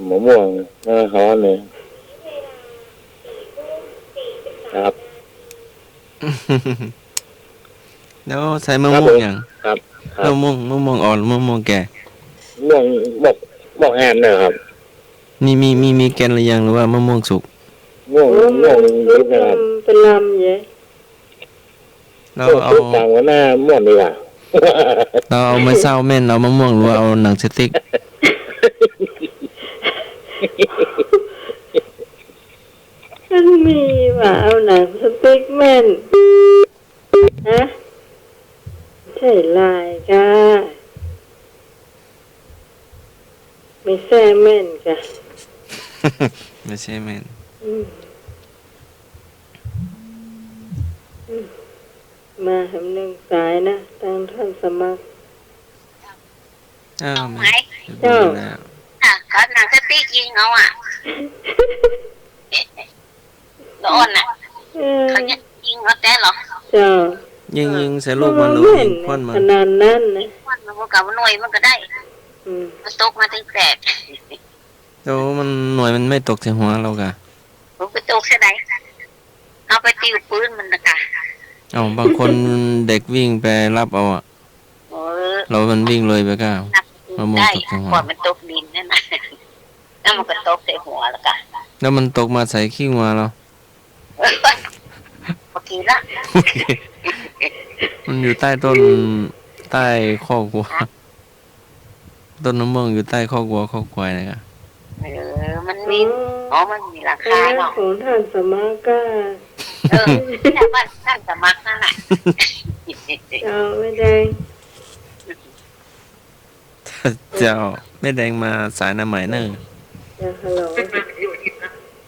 หมูม่วงหน้าฮ้อนเลยครับ แล้วใส่มะม่วงอย่าง ครับครั มะ บ ม่วงอ่อนมะม่วงแก่ ม่วงบอกแอนนะครับ มีแกนหรือยังหรือว่ามะม่วงสุก ม่วง โอ้ ม่วง มัน ยิบนะครับ เป็นลำเยอะ เรา ม่วง เอา ชุดต่างกันหน้าม่วงดีกว่า เราเอาไม้เศร้าแม่นเอามะม่วงหรือว่าเอาหนังสติ๊ก มันมีว่าเอาหนังสติ๊กแม่นฮะใช่ลายค่ะไม่แซ่แม่นค่ะ ไม่ใช่แม่น อืม มาหำหนึ่งสายนะตั้งท่านสมัคร อ้าว เอาไหม เจ้าแล้ว เขาหนังสติ๊กยิงเอาอ่ะโดนอ่ะ เออ เขายิงเอาแต่หรอ เจ้า ยิงใส่ลูกมันลูกยิงพ่นมัน ขนาดนั้นนะ มันก็กับหน่วยมันก็ได้ อืม มันตกมาถึงแตก โอ้มันหน่วยมันไม่ตกใส่หัวเรากะ ผมไปตกเสียไหนเอาไปติวปืนมันนะกะ เอาบางคนเด็กวิ่งไปรับเอาอะ เออ เรามันวิ่งเลยไปก้า นับ มะม่วง ได้ ตกใส่หัว ก่อนมันตกดินนั่นนะแล้วมันก็ตกใส่หัวแล้วกัน แล้วมันตกมาใส่ขี้หัวเรา เมื่อกี้ละ มันอยู่ใต้ต้นใต้ข้อกวัวต้นมะม่วงอยู่ใต้ข้อกวัวข้อควายนะครับ มันมีมันมีรา คณะ คาเนาะ ของท่านสมัครก็ แต่ว่าท่านสมัครนั่นแหละ เจ้าไม่แดง เจ้าแม่แดงมาสายน้ำใหม่เนอะ เจ้าฮัลโหล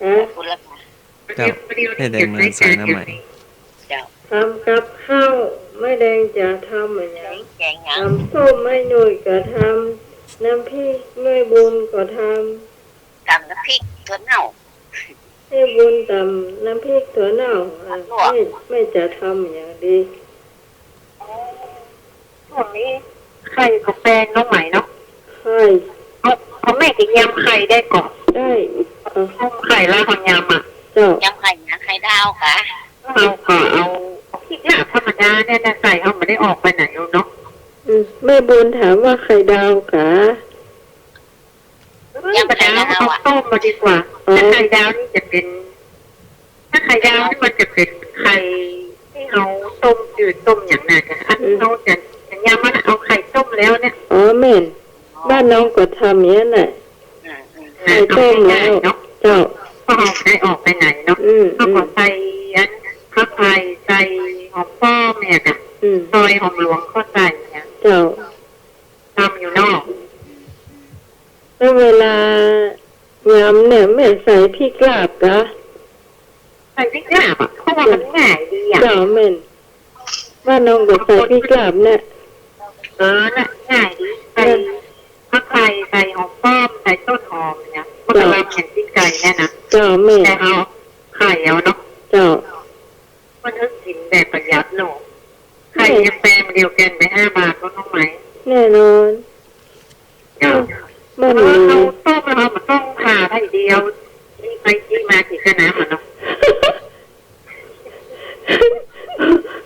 ฮะ คุณละ เจ้าแม่แดงมาสายน้ำใหม่ เจ้า ทำกับข้าวไม่แดงจะทำอะไร แกงยัง ทำส้มไม่หนุ่ยก็ทำน้ำพริกไม่บุญก็ท ตำน้ำพริกถั่วเน่า ำให้บุญตำน้ำพริกถั่วเน่าไม่จะทำอย่างดี ช่วงนี้ไข่กับแฟนน้องใหม่เนาะ ใช่ เขาแม่จะยำไข่ได้ก่อน ได้เอา ต้มไข่แล้วคนยำอ่ะ เจ้าย ำไข่นะไข่ดาวค่ะ เราก็เอาพริกลาบธรรมดาเนี่ยนะใส่เอาไม่ได้ออกไปไหนเนาะ แม่บุญถามว่าไข่ดาวกะ ยำไข่ดาวเอาต้มมาดีกว่าถ้าไข่ดาวนี่จะเป็นถ้าไข่ดาวนี่มันจะเป็นไข่ที่เอาต้มจืดต้มอย่างนั้นค่ะอันเราจะยำมันเอาไข่ต้มแล้วเนี่ย อ๋อแม่นบ้านน้องก็ทำอย่างนั้นแหละไข่ต้มแล้วเจ้า ก็เอาได้ออกไปไหนเนาะเขาก็ใส่อันข้าวไทยใส่หอมป้อมเนี่ยค่ะซอยหอมหลวงก็ใส่เนี่ย เจ้า ทำอยู่นอก แล้วเวลายำเนี่ยแม่ใส่พริกลาบกะ ใส่พริกลาบอ่ะเพราะว่ามันง่ายดีอ่ะ เจ้าแม่นบ้านน้องก็ใส่พริกลาบเนี่ย น่ะง่ายดีใส่ข้าวไทยใส่หอมป้อมใส่ต้นหอมเนี่ยมันจะรับแผ่นพริกไก่เนี่ยนะ เจ้าแม่ แต่เอาไข่เอาเนาะ เจ้า มันก็กินแบบประหยัดเนาะไข่ยังแปลงเดียวกันไป5 บาทก็ต้องไหม แน่นอน เจ้า มัน เรา มี ต้มเรามันต้องผ่าได้เดียวนี่ไปที่มากี่คณะมันเนาะ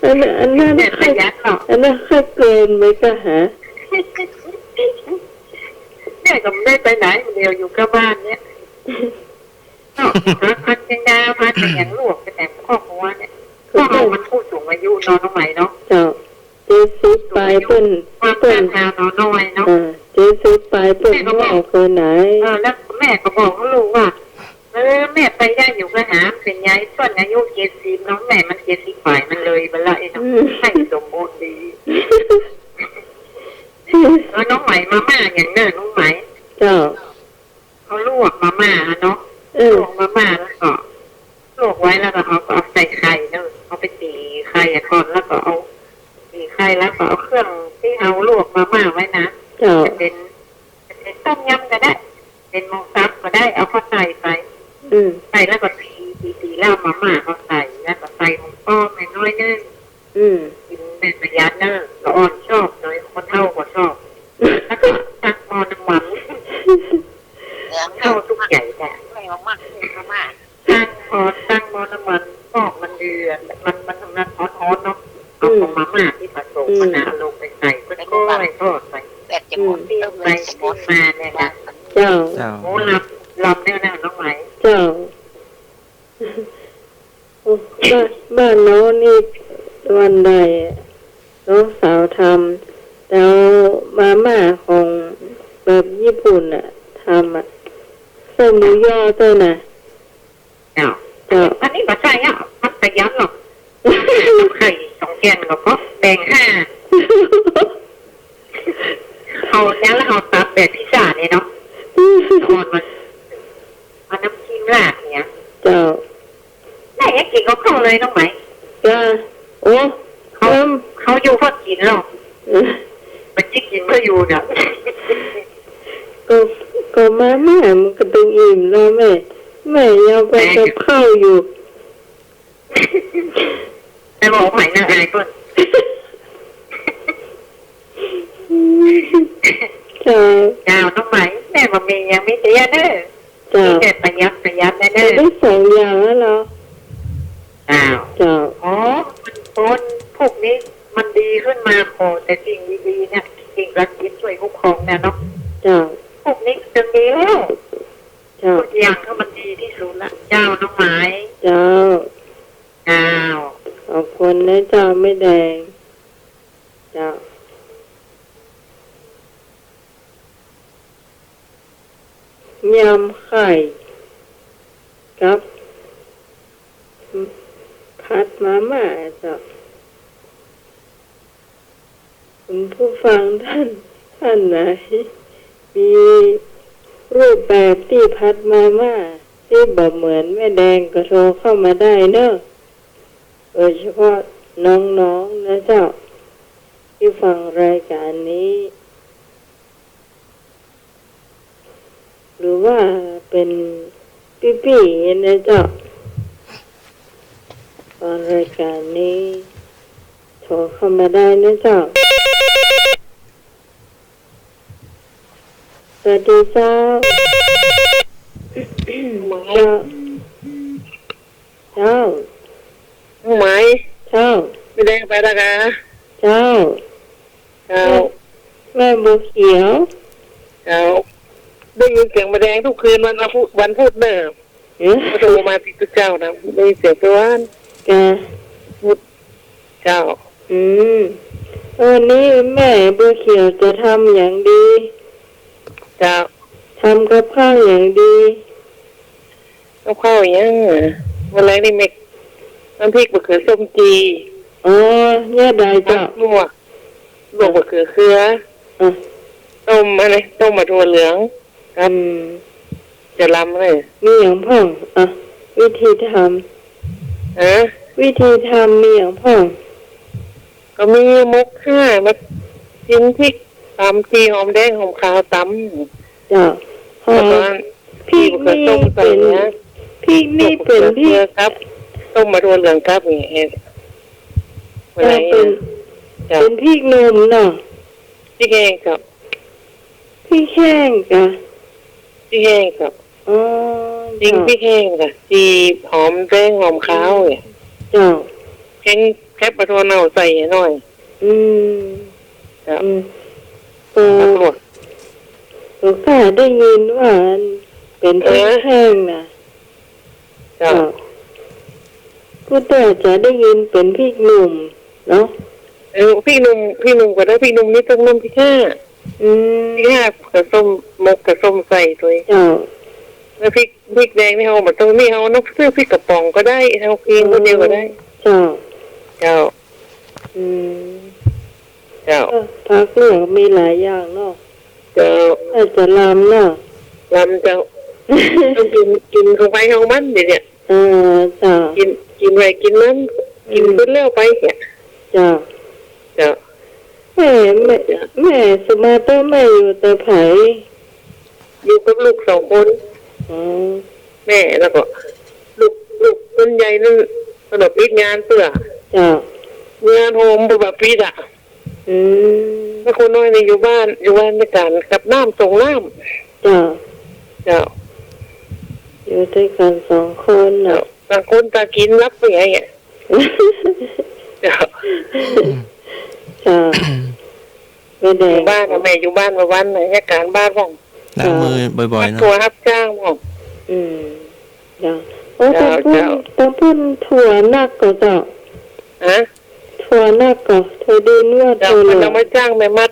อันนั้น แบบประหยัดเนาะ อันนั้นค่าเกินไหมก็หา แม่ก็ไม่ได้ไปไหนเดียวอยู่กับบ้านเนี่ยเนาะพันยังดาพันอย่างลวกไปแต่ครอบครัวเนี่ยก็เอามันพูดสูงอายุนอนน้องใหม่เนาะ เจ้า70ปลายเปิ้น ความ เปิ้ กาน รทานนอนน้อยเนาะ 70ปลายเปิ้นว่าเอาคืนไหน แล้วแม่ก็บอกลูกว่าแม่ไปได้อยู่ก็หาเป็นยายส่วนอายุ70น้องแม่มัน70ฝ่ายมันเลยไปละไอ้เนาะให้สมบูรณ์ดีน้องใหม่มาม่าอย่างเนิ่นน้องใหม่ เจ้า เขาลวกมาม่าเนาะลวกมาม่าแล้วก็ลวกไว้แล้วก็เขาก็เอาใส่ไข่เนาะเอาไปตีไข่ก่อนแล้วก็เอาตีไข่แล้วก็เอาเครื่องที่เอาลวกมาม่าไว้นะ เจ้า จะเป็นต้มยำก็ได้ เป็นหมูสับก็ได้เอาข้าวใส่ไปใส่แล้วก็ตีแล้วมาม่าเขาใส่แล้วก็ใส่หมูป้อมน้อยนึงกินเป็นประหยัดเนอะละอ่อนชอบน้อยคนเท่าก็ชอบแล้วก็ตักหม้อน้ำมันเท่าทุกใหญ่แหละ ไม่มากๆมาก ตั้งหม้อน้ำมันฟอกมันเดือดมันทำงานร้อนๆเนาะเอาของมาม่าที่ผสมมันเอาลงไปใส่ก็ทอดไป ๆแบบจะหมดเรื่อง ใส่ เลย หมดมาเนี่ยนะ เจ้า เจ้า โอ้ลำเนี่ยนะน้องไหม เจ้าบ้านน้องนี่วันใดน้องสาวทำแล้วมาม่าของแบบญี่ปุ่นอ่ะทำอ่ะใส่หมูยอด้วยนะ เจ้า เจ้า อันนี้ก็ใช่อ่ะมันประหยัดหรอกไข่2 แกนก็เพราะแบ่ง5เอาแล้วเราตัดแบบพิซซ่าเนี่ยเนาะทอดมันน้ำจิ้มราดเนี่ย เจ้า ได้ยังกินก็เข้าเลยน้องไหม จ้าโอ้ เขา เขาอยู่เพื่อกินหรอกมันยิ่งกินเพื่ออยู่เนี่ย ก็มาแม่มันก็ต้องอิ่มแล้วแม่ยังไปกับข้าวอยู่ แต่บอกใหม่นะอะไรก่อน จ้า ดาวน้องไหมแม่มามียังไม่เสียเด้อ จ้า มีแต่ประหยัดแน่เด้อ ได้2 อย่างแล้วเหรอ อ้าว จ้า อ๋อมันคนพวกนี้มันดีขึ้นมาพอแต่สิ่งดีๆเนี่ยสิ่งรักคิดช่วยคุ้มครองเนี่ยเนาะ จ้า พวกนี้จะดีแล้ว จ้า ทุกอย่างก็มันดีที่สุดละเจ้าน้องไม้ จ้า อ้าว ขอบคุณนะจ้าไม่แดงจ้ายำไข่กับผัดมาม่าจ้ะคุณผู้ฟังท่านไหนมีรูปแบบที่ผัดมาม่าที่แบบเหมือนแม่แดงก็โทรเข้ามาได้เนอะโดยเฉพาะน้องๆนะเจ้าที่ฟังรายการนี้หรือว่าเป็นพี่ๆนะเจ้าฟังรายการนี้โทรเข้ามาได้นะเจ้าสวัสดีเจ้าเจ้าไหม เจ้า ไม่ได้ไปแล้วกัน เจ้า เจ้า แม่บัวเขียว เจ้าได้ยินเสียงมาแดงทุกคืนวันพูดเดิมมาโทรมาติดเจ้านะได้ยินเสียงตัววัน จ้า พูดเจ้า วันนี้แม่บัวเขียวจะทำอย่างดี เจ้า ทำกับข้าวอย่างดี ข้าวยังวันแรกนี่เมกน้ำพริกมะเขือส้มจี อ๋อเนี่ยได้จ้ะ ลวกมะเขือเครือ อ่ะ ต้มอะไรต้มมะถั่วเหลืองครับจะลำเลย มีอย่างพ่องอ่ะวิธีท วิธีทำมีอย่างพ่อง ก็มีมกข่ามาชิ้นพริกตำทีหอมแดงหอมขาวตำ จ้ะหอ แล้วก็ พริก มะเขือ นี่ ส้มใส่ เป็น เนี้ย พริกนี่เป็นพริก ครับต้มมะถั่วเหลืองครับอย่างเงี้ยวันไหน เป็น จะ เป็นพริกหนุ่มเนาะ พริกแห้งครับ พริกแห้งจ้ะ พริกแห้งครับ อ๋อ จริงพริกแห้งค่ะจีหอมแดงหอมขาวเนี่ย จ้ะ แค่ปลาทูเน่าใส่หน่อย อืม จ้ะ ตัว แล้วก็ ตัวข้าได้ยินว่าเป็นพริกแห้งนะ จ้ะ ผู้แต่จะได้ยินเป็นพริกหนุ่มเนาะ พี่หนุ่มก็ได้พี่หนุ่มนี่ต้องนมพริกแห้งพริกแห้งกับส้มมกกับส้มใส่ตัว เจ้า แล้วพริกแดงนี่เอามาต้องนี่เอาน้ำซื้อพริกกระป๋องก็ได้เอาเคียงคนเดียวก็ได้ เจ้า เจ้า เจ้า ผักเหลืองมีหลายอย่างเนาะ เจ้า อาจจะลำเนาะ ลำเจ้าต้องกินของไปของมันเดี๋ยวเนี่ย เจ้า กินไปกินนั้นกินเพิ่นแล้วไปเนี่ย เจ้า เจ้า แม่สมาเตอร์แม่อยู่แต่ไผ อยู่กับลูก2 คน อ๋อ แม่แล้วก็ลูกคนใหญ่นั่นสำหรับปิดงานเปื่อ เจ้าง านโฮมแบบปิดอ่ะ แล้วคนน้อยนี่อยู่บ้านในการกับน้ำส่งน้ำ เจ้า เจ้า อยู่ด้วยกัน2 คน เจ้า น่ะ ต่างคนต่างกินรับไปไงอ่ะเจ้า จ้าไม่แด อง ยู่บ้านกับแม่อยู่บ้านมาวันไหนอาการบ้านบ้าง ล้างมือบ่อยๆเนาะ ตัวรับจ้างบ้าง จ้าโอ้ต้องพูดถั่วนักก็เจ้า ฮะ ถั่วนักก็ถั่วดินว่า เจ้า ถั่วเห มั ลื น อง เอามาจ้างแม่มัด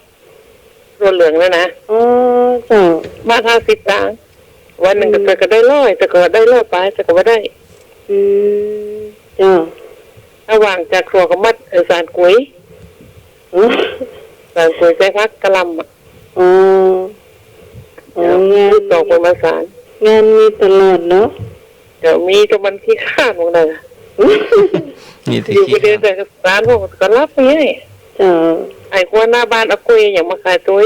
ตัวเหลืองแล้วนะ อ๋อเจ้า มา50 ตังค์วันหนึ่งก็ได้100แต่ก็ได้100ไปแต่ก็ไม่ได้ เจ้า ระหว่างจากครัวกับมัดสารกุย อ๋อ สารกุยใช้พักกะลำอ่ะ อ๋องาน ตอกเป็นมาสารง านมีตลอดเนาะ เดี๋ยวมีตัวมันที่คาดมองเลย นี่ที่ อยู่ ขี้ ไปเดินแต่สารพวกก็รับไปไง เจ้า ไอ้คนหน้าบ้านเอากุ้ยอย่างมาขายตัว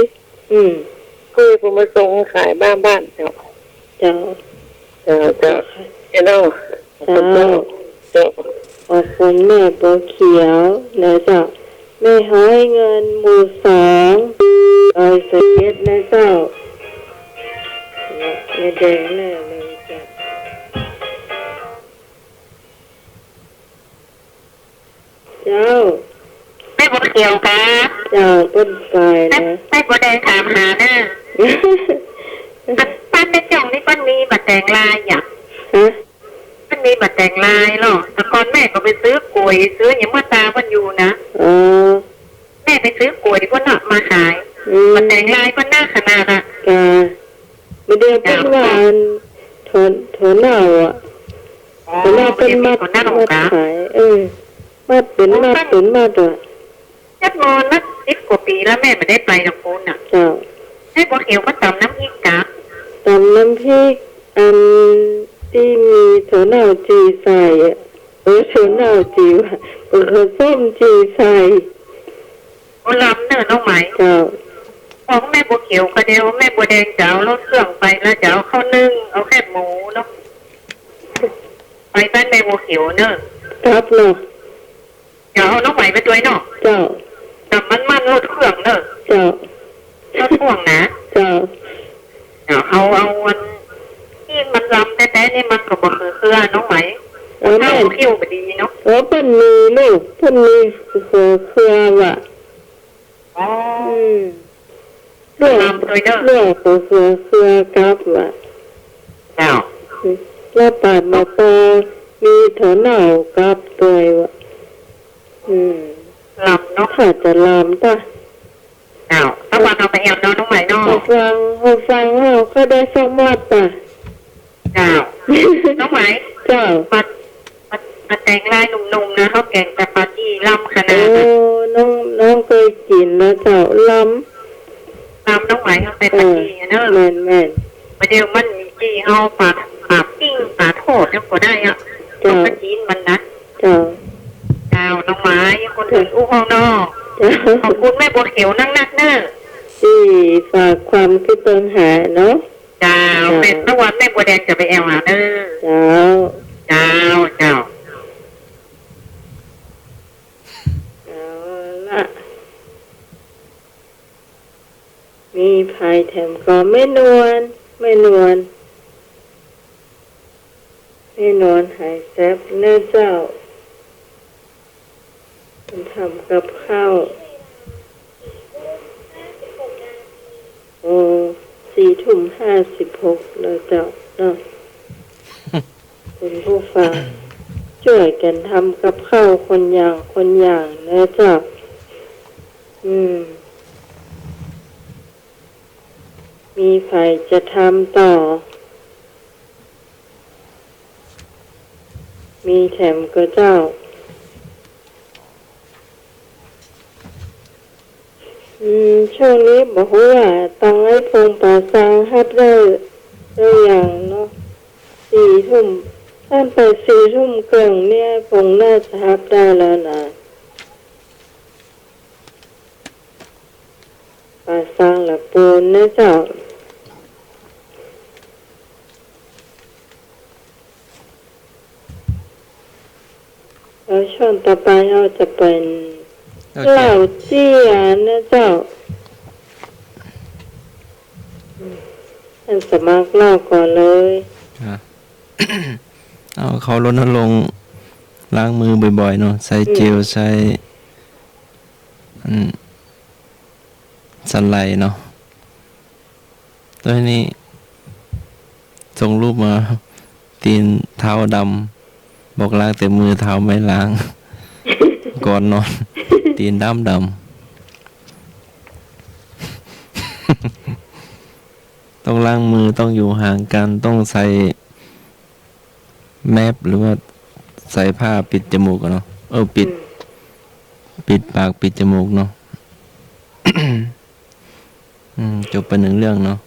กุ้ยผมมาส่งขายบ้านเจ้า เจ้า เจ้าเจ้าเจ้า เจ้า เจ้า ขอบคุณแม่บัวเขียวนะเจ้าแม่ให้เงินหมู่2ร้อยเศษนะเจ้าแม่แดงแน่เลยจ้ะเจ้า แม่บัวเขียวกะ เจ้าต้นไฟนะ แม่บัวแดงถามหาเด้อป้าแม่จ่องนี่ป้ามีบัตรแต่งลายอย่าง ฮะ ป้ามีบัตรแต่งลายหรอแต่ก่อนแม่ก็ไปซื้อกล้วยซื้ออย่างมาตาวันอยู่นะ อ๋อ แม่ไปซื้อกล้วยก็น่ะมาขายบัตรแต่งลายก็น่าขนาดอะ กาไม่ได้เป็นว่าถอนหน้าอ่ะถอนหน้าเป็นมัดขายมัดเป็นมัดอ่ะ ยัดมอนนัก10 กว่าปีแล้วแม่ไม่ได้ไปกับคุณอ่ะ เจ้า แม่บัวเขียวก็ตำน้ำพริกกะ ตำน้ำพริกอันที่มีถั่วเน่าจีใส่อ่ะถั่วเน่าจีว่ะส้มจีใส่ โอ้ลำเนอะน้องไหม เจ้า ของแม่บัวเขียวก็เดียวแม่บัวแดงจะเอารถเครื่องไปแล้วจะเอาข้าวนึ่งเอาแค่หมูเนาะไปบ้านแม่บัวเขียวเนอะ ครับเนาะ จะเอาน้องไหมไปด้วยเนาะ เจ้า แต่มันรถเครื่องเนอะ เจ้าร ถพ่วงนะ เจ้า เดี๋ยวเอาวันที่มันลำแต่นี่มันก็บ่คือเครือน้องไหม แล้ว ข้า แม่ วเขี้ยวบดีเนาะ เพิ่นมีลูกเพิ่นมีเครือว่ะ อ๋อ เรื่อง ลำด้วยเนอะ เรื่องเครือกับว่ะ เจ้า แล้วปาดมาปอมีถั่วเน่ากับตัวว่ะลำเนาะ ถ้าจะลามตา เจ้าตะวันเอาไปแอมเนาะน้องไหมเนาะ ฟังเราก็ได้สักมัดป่ะ เจ้าน้องไหม เจ้า มาแต่งลายหนุ่มๆนะเขาแกงแต่ปาจี้ลำขนา โอ้ ดนะ น้องเคยกินแล้วเจ้าล ลำน้องไหมเขาเป็น ำ ปาจี้เนอะ แม่น ประเดี๋ยวมันมีจี้เอาปาปิ้งปาโทษเนี่ยก็ได้อ่ะต้องมาจีนมันนะ เจ้า เจ้าน้องไม้คนอื่นอู้ห้องนอก เจ้า ขอบคุณแม่บัวเขียวนั่งนักเนอะ ที่ฝากความคิดปัญหาเนาะ เจ้าเป็นตะวันแม่บัวแดงจะไปแอลหาเนอะ เจ้า เจ้า เอาละมีภายแถมก็ไม่นวลหายแซ่บเนื้อเจ้ามันทำกับข้าว4:56แล้วเจ้าเนาะ คุณผู้ฟังช่วยกันทำกับข้าวคนอย่างนะเจ้ามีใครจะทำต่อมีแถมก็เจ้าช่วงนี้บอกว่าตังให้พงป่าสังฮัดได้อย่างเนาะ4 ทุ่มท่านไป4 ทุ่มเกิงเนี่ยคงน่าจะฮับได้แล้วนะป่าสังละปูนนะเจ้าแล้วช่วงต่อไปเราจะเป็นเหล่าเจียนะเจ้าท่านสมัครเล่าก่อนเลย เอาเขารณรงค์ล้างมือบ่อยๆเนาะใส่เจลใส่สันไหลเนาะตัวนี้ส่งรูปมาตีนเท้าดำบอกล้างแต่มือเท้าไม่ล้าง ก่อนนอน ตีนดำต้องล้างมือต้องอยู่ห่างกันต้องใส่แมปหรือว่าใส่ผ้าปิดจมูกเนาะปิดปากปิดจมูกเนาะ จบไป1 เรื่องเนาะ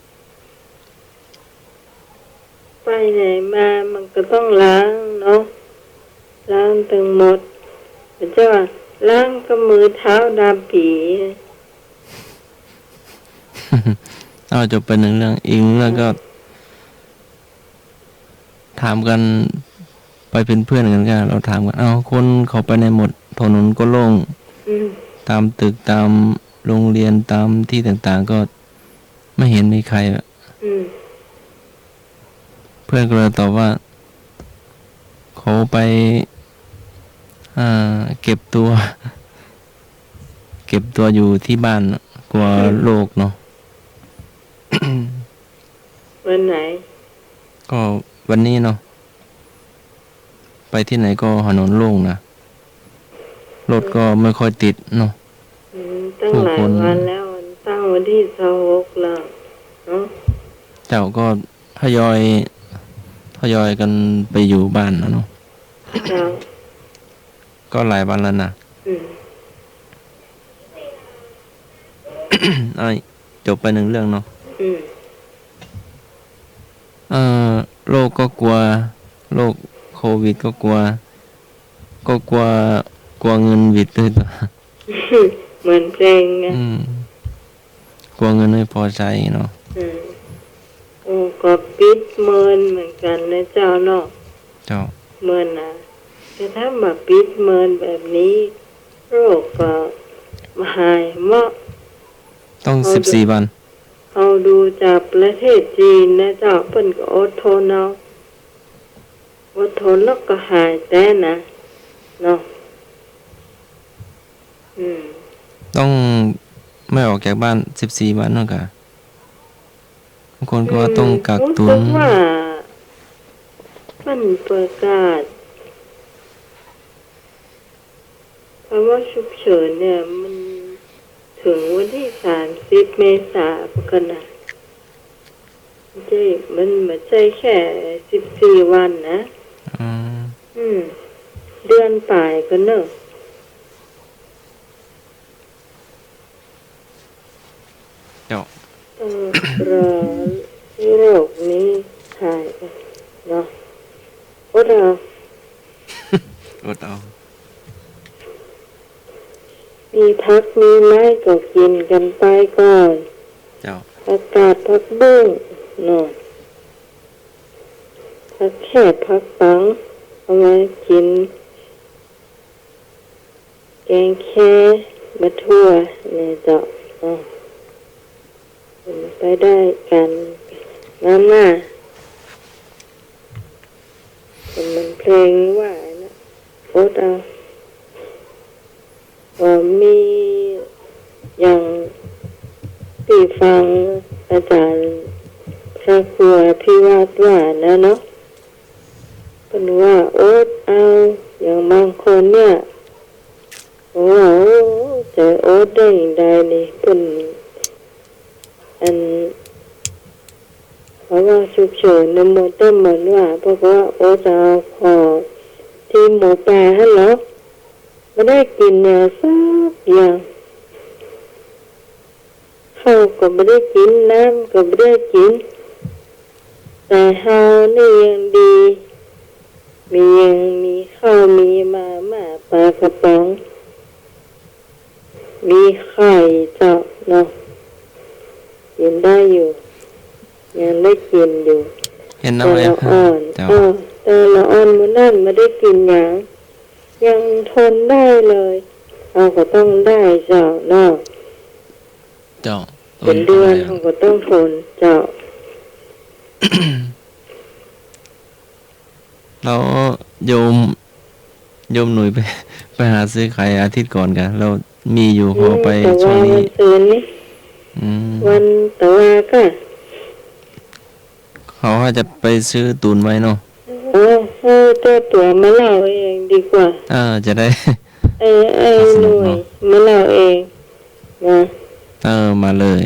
ไปไหนมามันก็ต้องล้างเนาะล้างทั้งหมดเป็นเจ้า ล้างก็มือเท้าดำปี เอาจบไปหนึ่งเรื่องอีกเรื่องก็ ถามกันไปเป็นเพื่อนกันก็เราถามกันเอาคนเขาไปในหมดถนนก็โล่ง อืม ตามตึกตามโรงเรียนตามที่ต่างๆก็ไม่เห็นมีใครอะ อืม เพื่อนก็เลยตอบว่า เขาไปเก็บตัว เก็บตัวอยู่ที่บ้านกลัวโรคเนาะ วันไหน ก็วันนี้เนาะไปที่ไหนก็ถนนโล่งนะรถก็ไม่ค่อยติดเนาะ ตั้งหลายวันแล้วตั้งวันที่26แล้วเนาะ เจ้าก็ทยอยกันไปอยู่บ้านนะเนาะ เจ้า ก็หลายวันแล้วนะ อืม ไอ้จบไปหนึ่งเรื่องเนาะ อืม โรคก็กลัวโรคโควิดก็กลัว ก็กลัวเงินวิดด้วยตัว เหมือนเพลงไง กลัวเงินไม่พอใช้เนาะ โอ้ก็ปิดเมินเหมือนกันนะเจ้าเนาะ เจ้า เมินนะแต่ถ้ามาปิดเมินแบบนี้โรคก็หายเหมาะ ต้อง14 วัน เอาดูจากประเทศจีนนะเจ้าเปิ้นก็อดทนเอาอดทนแล้วก็หายแต่นะเนาะต้องไม่ออกจากบ้าน14 วันเนาะกะบางคนก็ว่าต้องกักตุน รู้สึกว่ามันประกาศภาวะฉุกเฉินเนี่ยมันถึงวันที่30 เมษายนกันนะมันไม่ใช่แค่14 วันนะ เดือนปลายก็เนอะ เจ้า รอโรคนี้หายไปเนาะอดเอา อดเอา มีพักมีไม้ก็กินกันไปก่อน เจ้า อากาศพักบุ้งเนาะพักแค่พักปังเอาไว้กินแกงแค่มะทั่วเนี่ยเจ้าไปได้กันน้ำหน้ามันเพลงว่านะโอ๊ตเอามีอย่างที่ฟังอาจารย์พระครูพิวัตรว่านะเนาะเป็นว่าโอ๊ตเอาอย่างบางคนเนี่ยว่าจะโอ๊ตได้อย่างใดนี่เป็นเพราะว่าฉุกเฉินนโมต้นเหมือนว่าเพราะว่าโอ๊ตเอาขอที่หมูป่าให้หรอไม่ได้กินเนี่ยสักอย่างข้าวก็ไม่ได้กินน้ำก็ไม่ได้กินแต่เฮานี่ยังดีมีข้าวมีมาม่าปลากระป๋องมีไข่เจ้าเนาะกินได้อยู่ยังได้กินอยู่ เห็น แต่ น้ำอะไร ละอ่อน เจ้า แต่ละอ่อนมันนั่นไม่ได้กินอย่างยังทนได้เลยเราก็ต้องได้เจ้าเนาะ เจ้า เป็นเดือนเขาก็ต้องทนเจ้า แล้วโยมหนุ่ยไปหาซื้อไข่อาทิตย์ก่อนกันเรามีอยู่พอไป แต่ ช่ว ว่าง นี้ วันซืนนี่ วันแต่ว่าก็ เขาว่าจะไปซื้อตุนไว้เนาะ ตัวมาเล่าเองดีกว่า จะได้ หน่วยมาเล่าเองนะมาเลย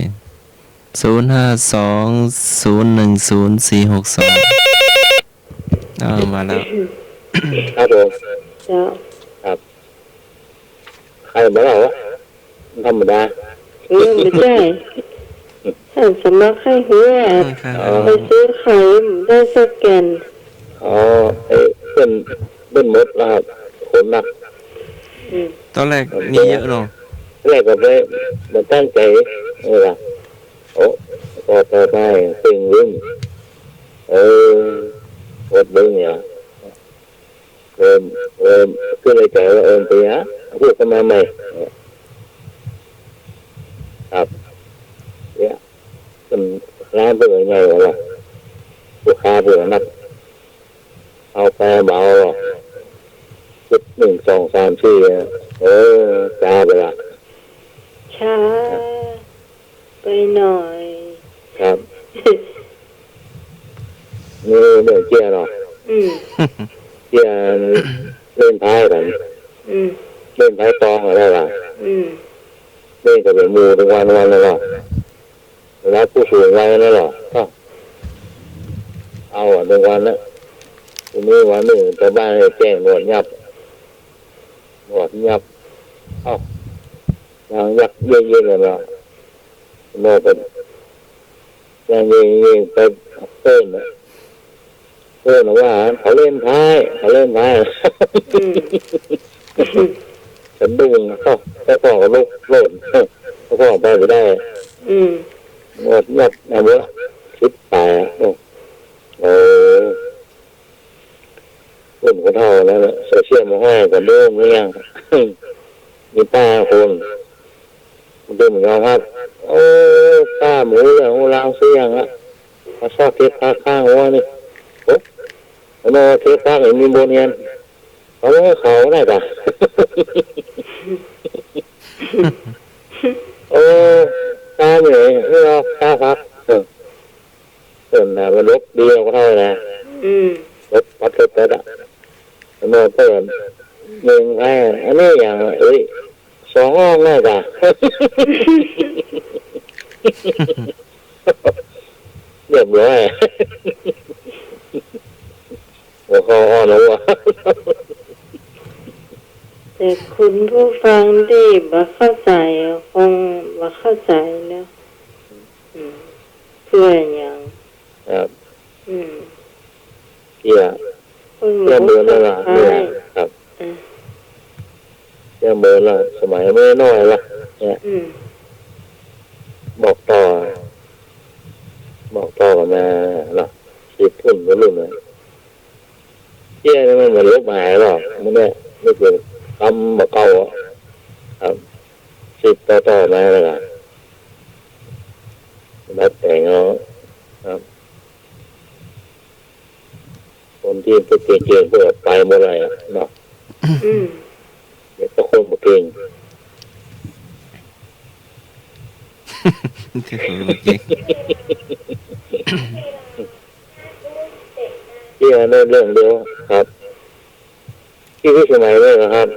0520100462มาแล้ว ครับผม เจ้า ครับใครบอกเราธรรมดา ไม่ใช่ถ้าสมัครให้หัวไปซื้อไข่ได้สแกน อ๋อเป็นมดแล้วครับผมหนัก ตอนแรกมีเยอะเนาะ แรกก็ไปมันตั้งใจล่ะโอ้ต่อไปตึงรุ่มอดเบิ้งเนี่ยก็เลยใจว่าไปฮะพูดกันมาใหม่ครับเนี่ยเป็นร้านเปิดไงวะลูกค้าเปิดนักเอาไปเบาจุด1 2 3 4จ้าไปละช้าไปหน่อย ครับนี่เรื่องเจียเนาะเจียเล่นท้ายกันเล่นท้ายตองอะไรล่ะเล่นกับเป็นมูทุกวันเลยหรอแล้วผู้สูงวัยนั่นหรอก็เอาทุกวันแล้วทีนี้วันหนึ่งแต่บ้านให้แจ้งหนวดยับเอ้ายังยักเย็นๆเลยเนาะโน่เป็นยังเย็นไปเพิ่มว่าเขาเล่นท้ายฉันดูเขาพ่อก็ลุกโลดเขาพ่อไปไม่ได้หมดนะเว้ยคิดตายคนก็เท่าแล้วโซเชียลมาให้กันเริ่มหรือยังมีป้าคนมันดูเหมือนกันครับป้าหมูเหลืองลางเสียงอ่ะมาชอบเทปผ้าข้างว่านี่โน่เทปผ้าเห็นมีโบเนียนเขาได้ปะตาเหนื่อยไม่รอตาพักนะมันลบดีเราก็เท่านะลบปัดเทปแต่ละโน่เปิดหนึ่งแค่อันนี้อย่าง2 ห้องได้ปะเรียบร้อยหัวคออ่อนแล้ววะแต่คุณผู้ฟังที่บ่เข้าใจคงบ่เข้าใจแล้วเพื่ออย่างครับเเบิร์นแล้วล่ะเนี่ยครับเบิร์นละสมัยไม่น้อยละเนี่ยบอกต่อกันมาล่ะคิดทุ่นก็รุ่นเลยนี่มันเหมือนลบหายหรอกมันเนี่ยไม่เกิดทำแบบเก่าครับ10ต่อมาเลยล่ะนัดแต่งครับคนที่ไปเก่งเพื่อไปเมื่อไรเนาะเด็กก็คนบ่เก่งที่คือเมื่อกี้ที่เรื่องเดียวครับที่สมัยเลยนะครับ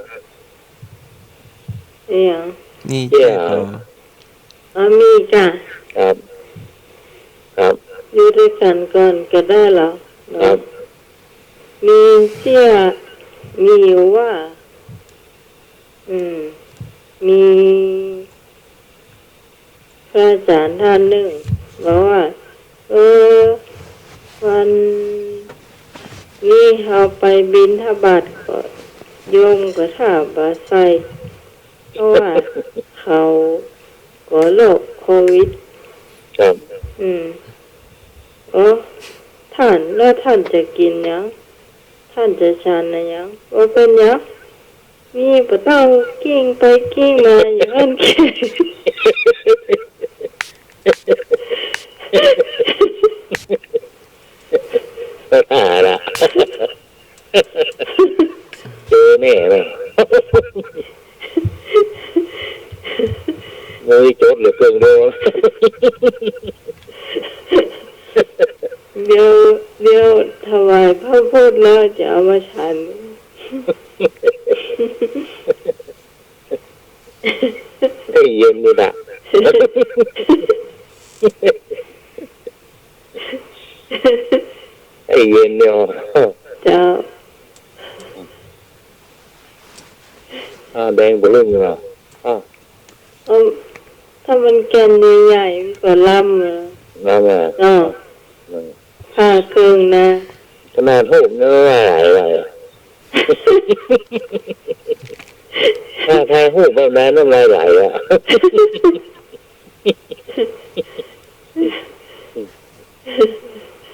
นี่เจ้ามีจ้ะครับอยู่ด้วยกันก่อนก็ได้หรอครับมีเชื่อมีอยู่ว่ามีพระอาจารย์ท่านหนึ่งบอกว่าวันนี้เราไปบิณฑบาตก็โยมก็ถามว่าใส่เพราะว่าเขาก็โรคโควิดครับท่านแล้วท่านจะกินยังท่านจะฉันนะยังว่าเป็นยังมีปะเต้ากิ้งไปกิ้งมาอย่างนั้นละเจอแน่เลยมือจดเหลือเกินเดี๋ยวถวายพระพุทธแล้วจะเอามาฉันให้เย็นดีนะให้เย็นเดียวเจ้าแดงบลุ่มอยู่หรอถ้ามันแกนใหญ่ๆก็ล่ำเลยผ้าเครื่องนะขนาดหูเนื้ออะไร ถ้าไทยหูแบบนั้นน้ำลายไหลอ่ะ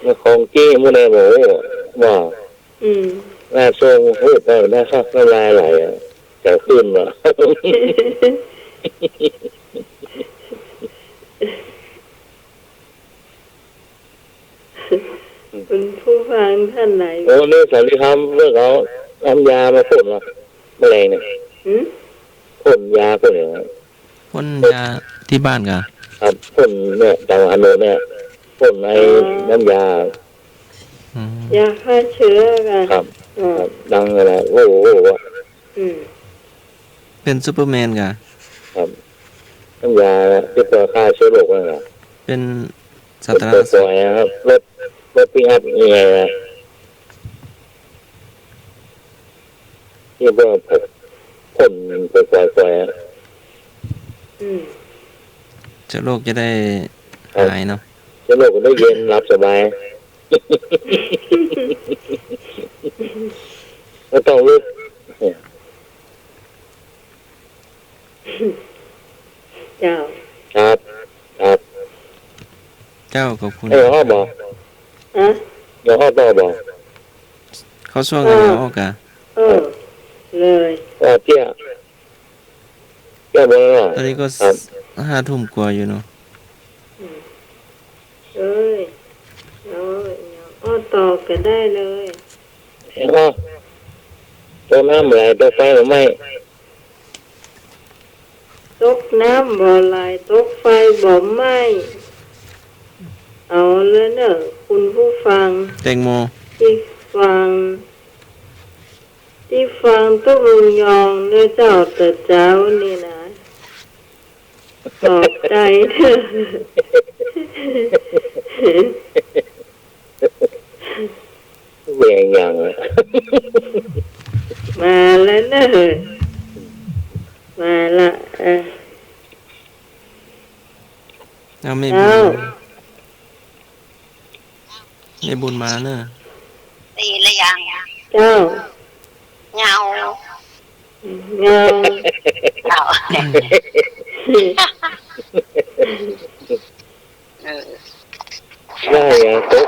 มันของจี้มุ่นเลยบอกว่าน่าทรงหูแบบนั้นครับน้ำลายไหลอ่ะจะขึ้นว่ะ คุณผู้ฟังท่านไหนโอ้นี่สันติธรรมเรื่องเอาน้ำยามาพ่นเหรอแมลงเนี่ยพ่นยาพ่นอย่างไร พ่นยาที่บ้านกะ ครับพ่นเนี่ยจังหวัดโน้นเนี่ยพ่นไอ้น้ำยา ยาฆ่าเชื้อกัน ครับดังอะไรโอ้โหเป็นซูเปอร์แมนกะ ครับน้ำยาที่เพื่อฆ่าเชื้อโรคนั่นแหละ เป็นสาธาร ป ณสุ ล่ ข อยนะครับรถปิกอัพยังไงนะที่เพื่อพ่นปล่อยเชื้อโรคจะได้หายเนาะ เชื้อโรคก็ได้เย็นรับสบายไม่ต้องลุกเจ้าครับเจ้ากับคุณ อ้อบอกอย่าอ้อต่อบอก เขาช่วงกันแล้วกะ เลยเตี้ยบอกแล้ว ตอนนี้ก็5 ทุ่มกว่าอยู่เนาะอ้อต่อกันได้เลยตัวน้ำไหลตัวไฟหรือไม่ตกน้ำบ่ไหลตกไฟบ่ไหม้เอาแล้วเนอะคุณผู้ฟังแตงโมที่ฟังต้องรุงยองเนื้อเจ้าแต่เจ้านี่นะตอบใจเถอะเวียงอย่างมาแล้วเนอะมาละเอาไม่บุญมาเนอะตีเลยยังเจ้าเงาได้ยังตุ๊ก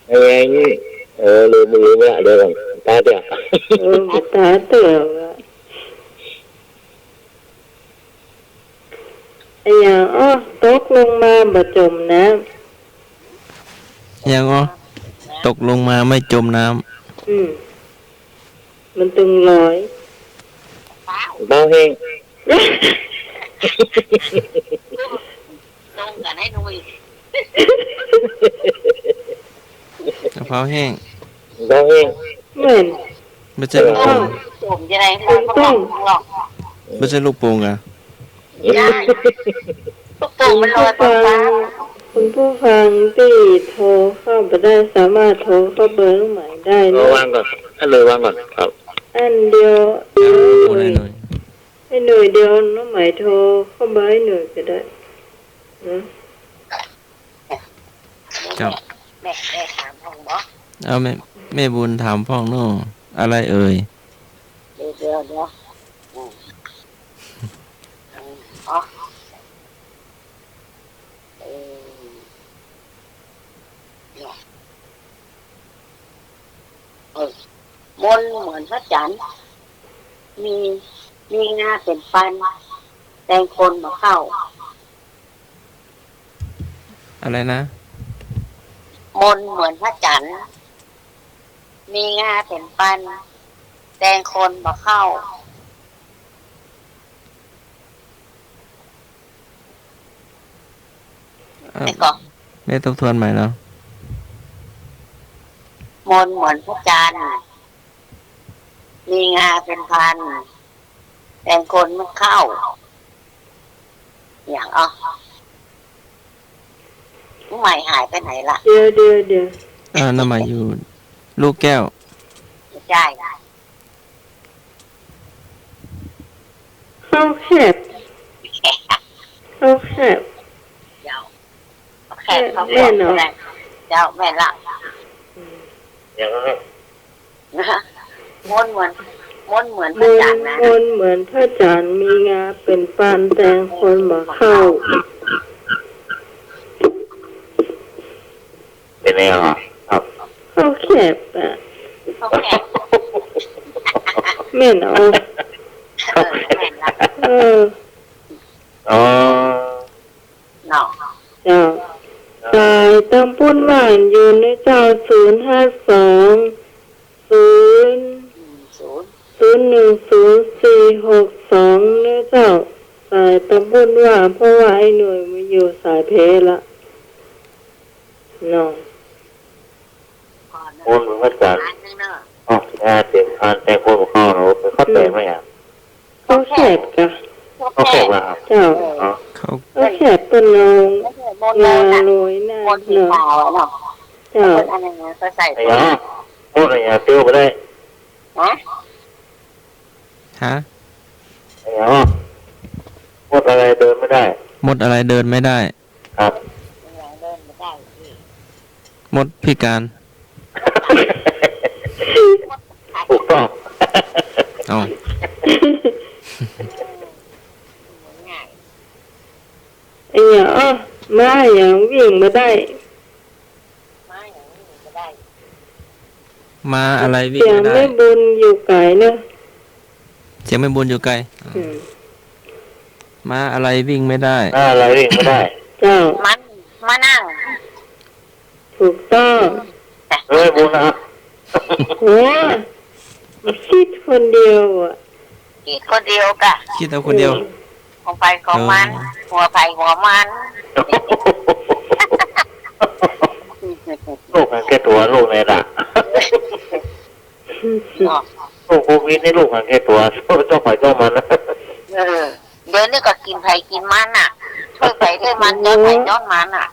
อะไรนี่ลืมละเดี๋ยวก่อนตาเตี้ยตาเตี้ยไอ้ยังตกลงมาบ่จมน้ำยังตกลงมาไม่จมน้ำมันตึงลอยเบาแห้งลงกันให้นุ้ยกะเพราแห้งเบาแห้งเหมือนไม่ใช่ลูกโป่งจมจะได้ต้องหลอกไม่ใช่ลูกโป่งอะลูกโป่งมันลอยฟ้าคุณผู้ฟังที่โทรเข้าไปได้สามารถโทรเข้าเบอร์ใหม่ได้นะวางก่อนเลยวางก่อนครับอันเดียวให้หน่วยเดียวน้องใหม่โทรเข้าเบอร์ให้หน่วยก็ได้นะแม่ถามพ่องบ่เอาแม่บุญถามพ่องโน่อะไรเอ่ยเดี๋ยวมนเหมือนพระจันทร์มีงาเป็นฟันแตงคนมาเข้าอะไรนะมนเหมือนพระจันทร์มีงาเป็นฟันแตงคนมาเข้าไม่ต้องทวนใหม่แล้วมนเหมือนพระจันทร์มีงาเป็นพันแตงคนมันเข้าอย่างใหม่หายไปไหนล่ะเดี๋ยวน้ำใหม่อยู่ลูกแก้วใช่เข้าแคบเจ้าแคบเขาแม่เนาะเจ้าแม่ละอย่างนั้นมนเห มนเหมือน ม พระ น จันทร์นะ มนเหมือนพระจันทร์มีงาเป็นปานแตงคนมาเข้า เป็นแนวครับ เข้าแคบอ่ะ เขาแก่ แม่นเอา แม่นละ เออ อ๋อ เนาะ เจ้าตายตั้งปุ้นหวานอยู่ในเจ้า052 0010462นะเจ้าตายตั้งปุ้นหวานเพราะว่าไอ้หน่วยมาอยู่สายเพละเนาะ โอนเหมือนพระจันทร์ อันนึงเนอะ อ๋อเต็มพันแต่คนของเขาเราเป็นข้อแตกไหมอ่ะ เข้าแคบกะ ข้อแตกว่าครับ เจ้า อ๋อ เขา เข้าแคบเป็นนอง มน งา เลยนะ โรยหน้าม นสี เนาะ ขาวเนาะ เจ้า อันนึงก็ใส่ ไอ้ยาโอ้ยอย่าเตี้ยวไปได้ นะ ฮะ ไอ้ยาโคตรอะไรเดินไม่ได้ มดอะไรเดินไม่ได้ ครับ ยังเดินไม่ได้พี่ มดพิการ ถูกต้อง เอา ง่าย ไอ้เหี้ยอ้อมาอย่างวิ่งมาได้ มาอย่างนี้ก็ได้ มาอะไรวิ่ง เสียง ไม่ได้ ไม่บุญอยู่ไกลเนอะ เสียงไม่บุญอยู่ไกล อืม มาอะไรวิ่งไม่ได้ อะไรวิ่งไม่ได้ เจ้า มันมานั่ง ถูกต้อง เฮ้ยบุญนะ โอ้มาคิดคนเดียวอ่ะ กินคนเดียวกะ คิดเอาคนเดียว ของไปของมัน หัวไปหัวมัน ลูกแค่ตัวลูกในด่ะ เนาะ ลูกโควิดนี่ลูกแค่ตัวเจ้าข่อยเจ้ามันนะ เดี๋ยวนี้ก็กินไผ่กินมันอ่ะช่วยไผ่ด้วยมันย้อนไผ่ย้อนมันอ่ะ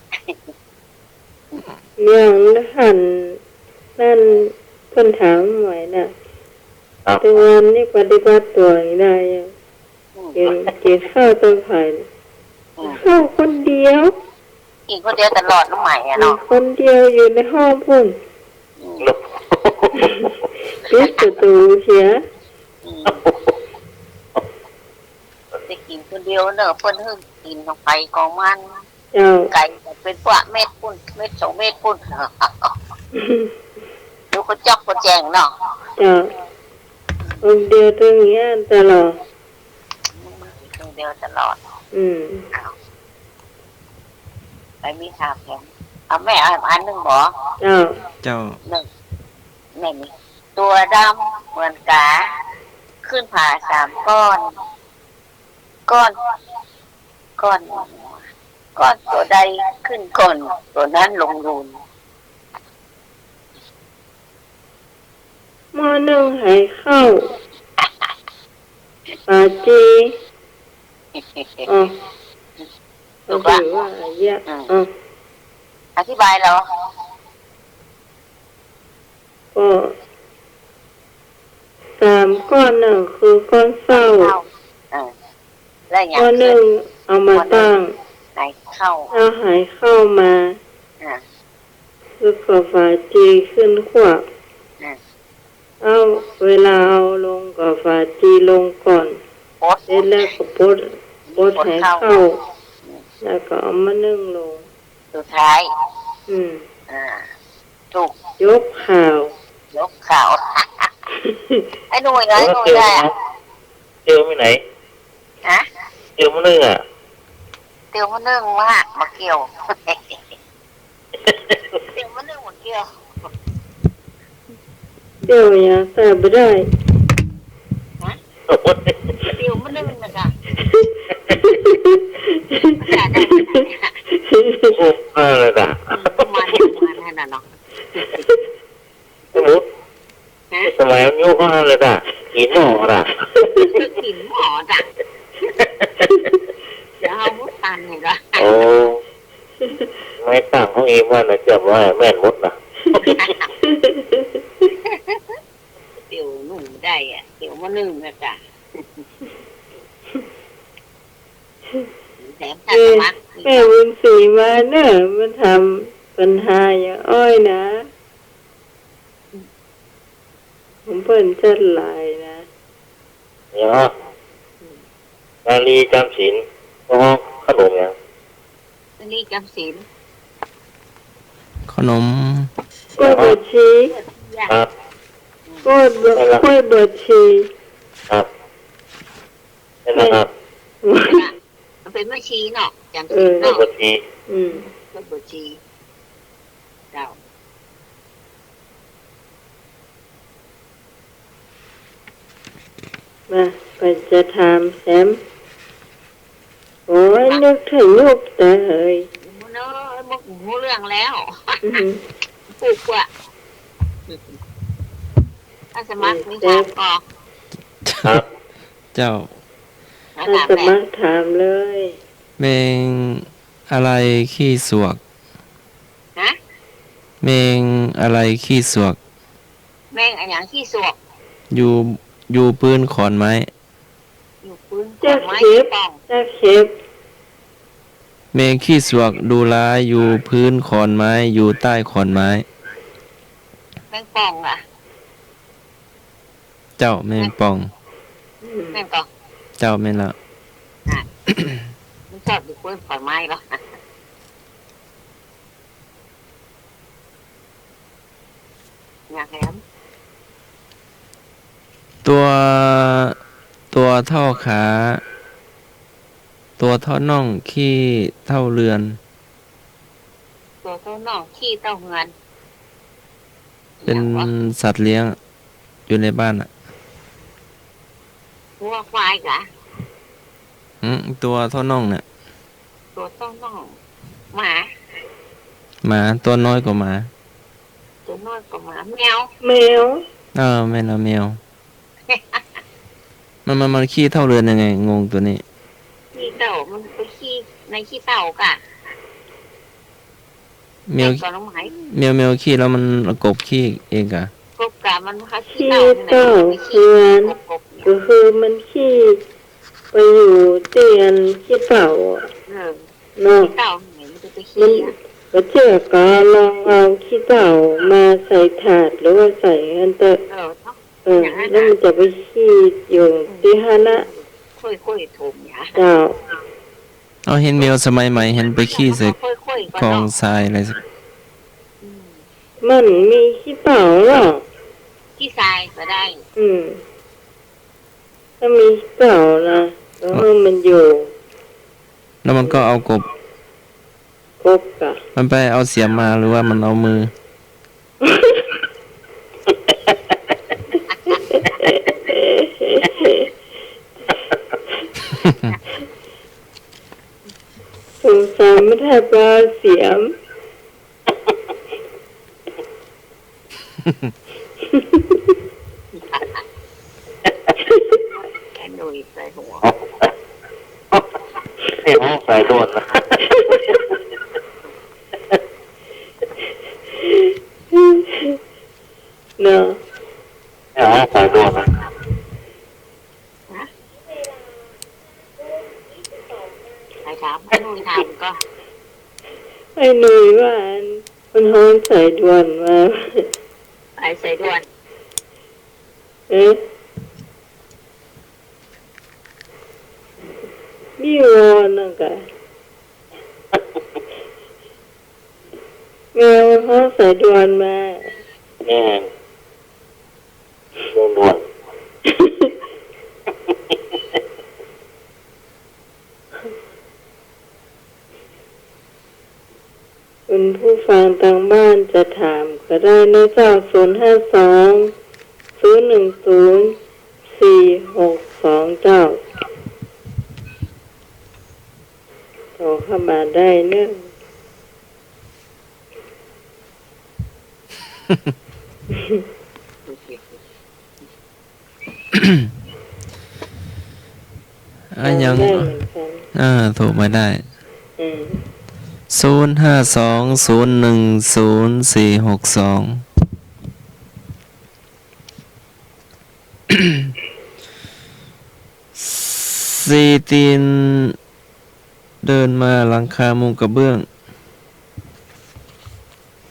เรื่องหันนั่นคนถามหน่อยน่ะแต่วันนี้ปฏิบัติตัวอย่างได้ยังกินข้าวต้นไผ่ข้าวคนเดียว กินคนเดียวตลอดน้องใหม่อะเนาะ คนเดียวอยู่ในห้องพุ่นปิดประตูเสีย จะกินคนเดียวเนอะเพิ่นหึ่งกินลงไปกองมัน เจ้า ไก่เป็นปลาเม็ดปุ่นเม็ด2 เม็ดปุ่นดูคนจอกคนแจงเนาะ เจ้าคนเดียวตรงนี้ตลอด คนเดียวตลอด อืม ไปมีข่าวแข็งเอาแม่อันหนึ่งบอก เจ้า เจ้า หนึ่งแม่นี่ตัวดำเหมือนกาขึ้นผ่า3 ก้อน ก้อนตัวใดขึ้นก่อนตัวนั้นลงรูน หม้อนึ่งหายเข้าปาจี อ๋อ ถูก ถื ปะ อว่าเยอะอ๋อ อธิบายแล้ว ก็3 ก้อนหนึ่งคือก้อนเศร้า แล้วอย่าง ก้อนหนึ่งเอามาตั้ง ไหนเข้า ถ้าหายเข้ามา อ่า แล้วก็ฝาจีขึ้นขวบ อ่า เอาเวลาเอาลงก็ฝาจีลงก่อน โพส เสร็จแล้วก็ปดหายเข้า แล้วก็เอามานึ่งลง สุดท้าย อืม ถูก ยกข่าวย กข่าว ไอ้หนุ่ยไอ้หนุ่ยได้อะ เจอไม่ไหน ฮะ เจอมันนึงอ่ะ เตียวมันนึ่งมากมาเกี่ยว เตียวมันนึ่งหมดเกี่ยว เดี๋ยวอย่าใส่ไม่ได้ เตียวมันนึ่งนะคะ โอ้อะไรด่ะ มาให้น่ะเนาะ สมมติสมัยนิ้วก็อะไรด่ะกินหม้อด่ะ กินหมอจ้ะจะเอามุดตันเลยละ โอ้ไม่ตั้งเขาเองว่านะจะว่าแม่นมดนะ เตียวนุ่งได้อะเตียวมันนึ่งนะจ๊ะแถมถ้าสมัคร แม่บุญศรีมาเนอะมันทำปัญหาอย่างอ้อยนะผมเพิ่นจัดหลายนะ เนี่ยฮะนาลีจำศีลก็ขนมเนี่ย นี่จำศีล ขนม กล้วยบวชชี ครับ กล้วยบวชชี ครับนั่นนะครับ มันเป็นแม่ชีเนาะจำ เอ ศีล อ เนาะ บางที เป็นบัญชีเจ้า มาไปจะถามแซมโอ้ยนึกถึงลูกแต่เฮ้ย เนาะบอกหูเรื่องแล้ว อื้อหือ ปลูกว่ะถ้าสมัครนี่ถามก่อน ครับ เจ้า แล้ว ถ้า ถาม ส แม่ มัครถามเลย แมงอะไรขี้สวก ฮะ แมงอะไรขี้สวก แม่งอันอย่างที่สวก อยู่ปืนขอนไม้ อยู่ปืนกฎไม้ที่ป้อง ถ้าเข็บ แมงขี้สวกดูร้ายอยู่พื้นขอนไม้ อยู่ใต้ขอนไม้ แม่งป้องล่ะ เจ้าแมงป่อง แม่งป้อง เจ้าแม่นละ มันชอบอยู่ปืนขอนไม้เหรออยากแหม ตัวเท่าขา ตัวเท่าน่องขี้เท่าเรือน ตัวเต้าน้องขี้เต้าเงิน เป็นสัตว์เลี้ยงอยู่ในบ้านอ่ะ หัวควายกะ ตัวเท่าน่องเนี่ย ตัวเต้าน้องหมา หมาตัวน้อยกว่าหมา ตัวน้อยกว่าหมาแมว แมว แม่นละแมว มันขี้เท่าเรือนยังไงงงตัวนี้ ขี้เต่ามันไปขี้ในขี้เต่ากะ แมว ก่อนน้องไหม แมวขี้แล้วมันกบขี้เองกะ กบกะมันค่ะขี้ ขี้ เต่า เต่าเฮือน กบ ก็คือมันขี้ไปอยู่เตียนขี้เต่าอะ เออ เนาะ ขี้เต่าเหมือนมันจะไป มั ขี้ นก็เจอก็ลองเอาขี้เต่ามาใส่ถาดหรือว่าใส่อันเตอ เออต้อง แล้วมันจะไปขี้อยู่ที่ฮานะ ค่อยๆถมยา เจ้า เอาเห็นแมวสมัยใหม่เห็นไปขี้ใส่ ค่อยๆ กองทรายอะไรสัก มันมีขี้เต่าหรอ ขี้ทรายก็ได้ ถ้ามีขี้เต่านะแล้วมันอยู่ แล้วมันก็เอากบ กบกะ มันไปเอาเสียมมาหรือว่ามันเอามือ สงสารไม่ได้ปลาเสียม แค่หนุ่ยใส่หัว นี่ห้องสายด่วนนะ เนาะ นี่ห้องสายด่วนนะ ใครถามให้หนุ่ยถามก็ ไอ้หนุ่ยว่ามันห้องใส่ด่วนมา ไปใส่ด่วน เอ๊ะมีวอนนะกะแมวห้องใส่ด่วนมา แม่งด่วน คุณผู้ฟังทางบ้านจะถามก็ได้นะเจ้า052-010-462 เจ้าโทรเข้ามาได้เนอะ ยัง ได้เหมือนกัน ถูกไม่ได้ อืม 052-010-462 ซีตีนเดินมาหลังคามุงกระเบื้อง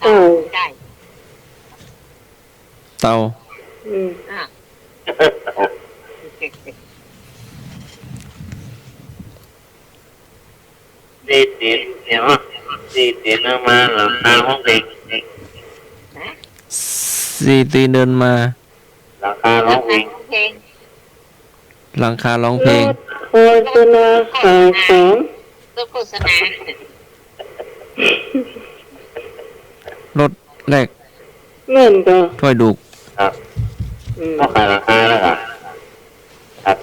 เต่า ได้ เตา อืม อ่ะ ตีตีนเนี่ยว่าตีตีนมาหลังคาห้องเด็ก สี่ตีนเดินมา หลังคาร้องเพลง เพลง หลังคาร้องเพลง รถโฆษณาขายของ ตัวโฆษณาร ถแรก เงินก็ ถ้วยดุก ครับ อืม ก็ขายหลังคาแล้วครับ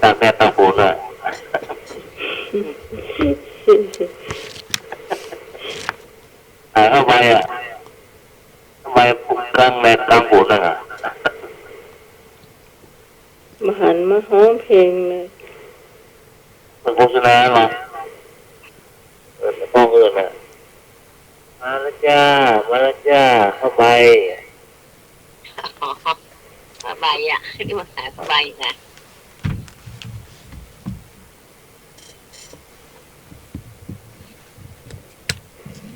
ตาแม่ตาปูนเลยขายเข้าไปอ่ะเข้าไปกลางแม่กลางปูนเลยอ่ะ มาหันมาห้องเพลงเลย มันโฆษณาหรอป้องเงินอ่ะมาแล้วจ้ามาแล้วจ้าเข้าไป ผ้าใบอ่ะที่มันขายผ้าใบนะ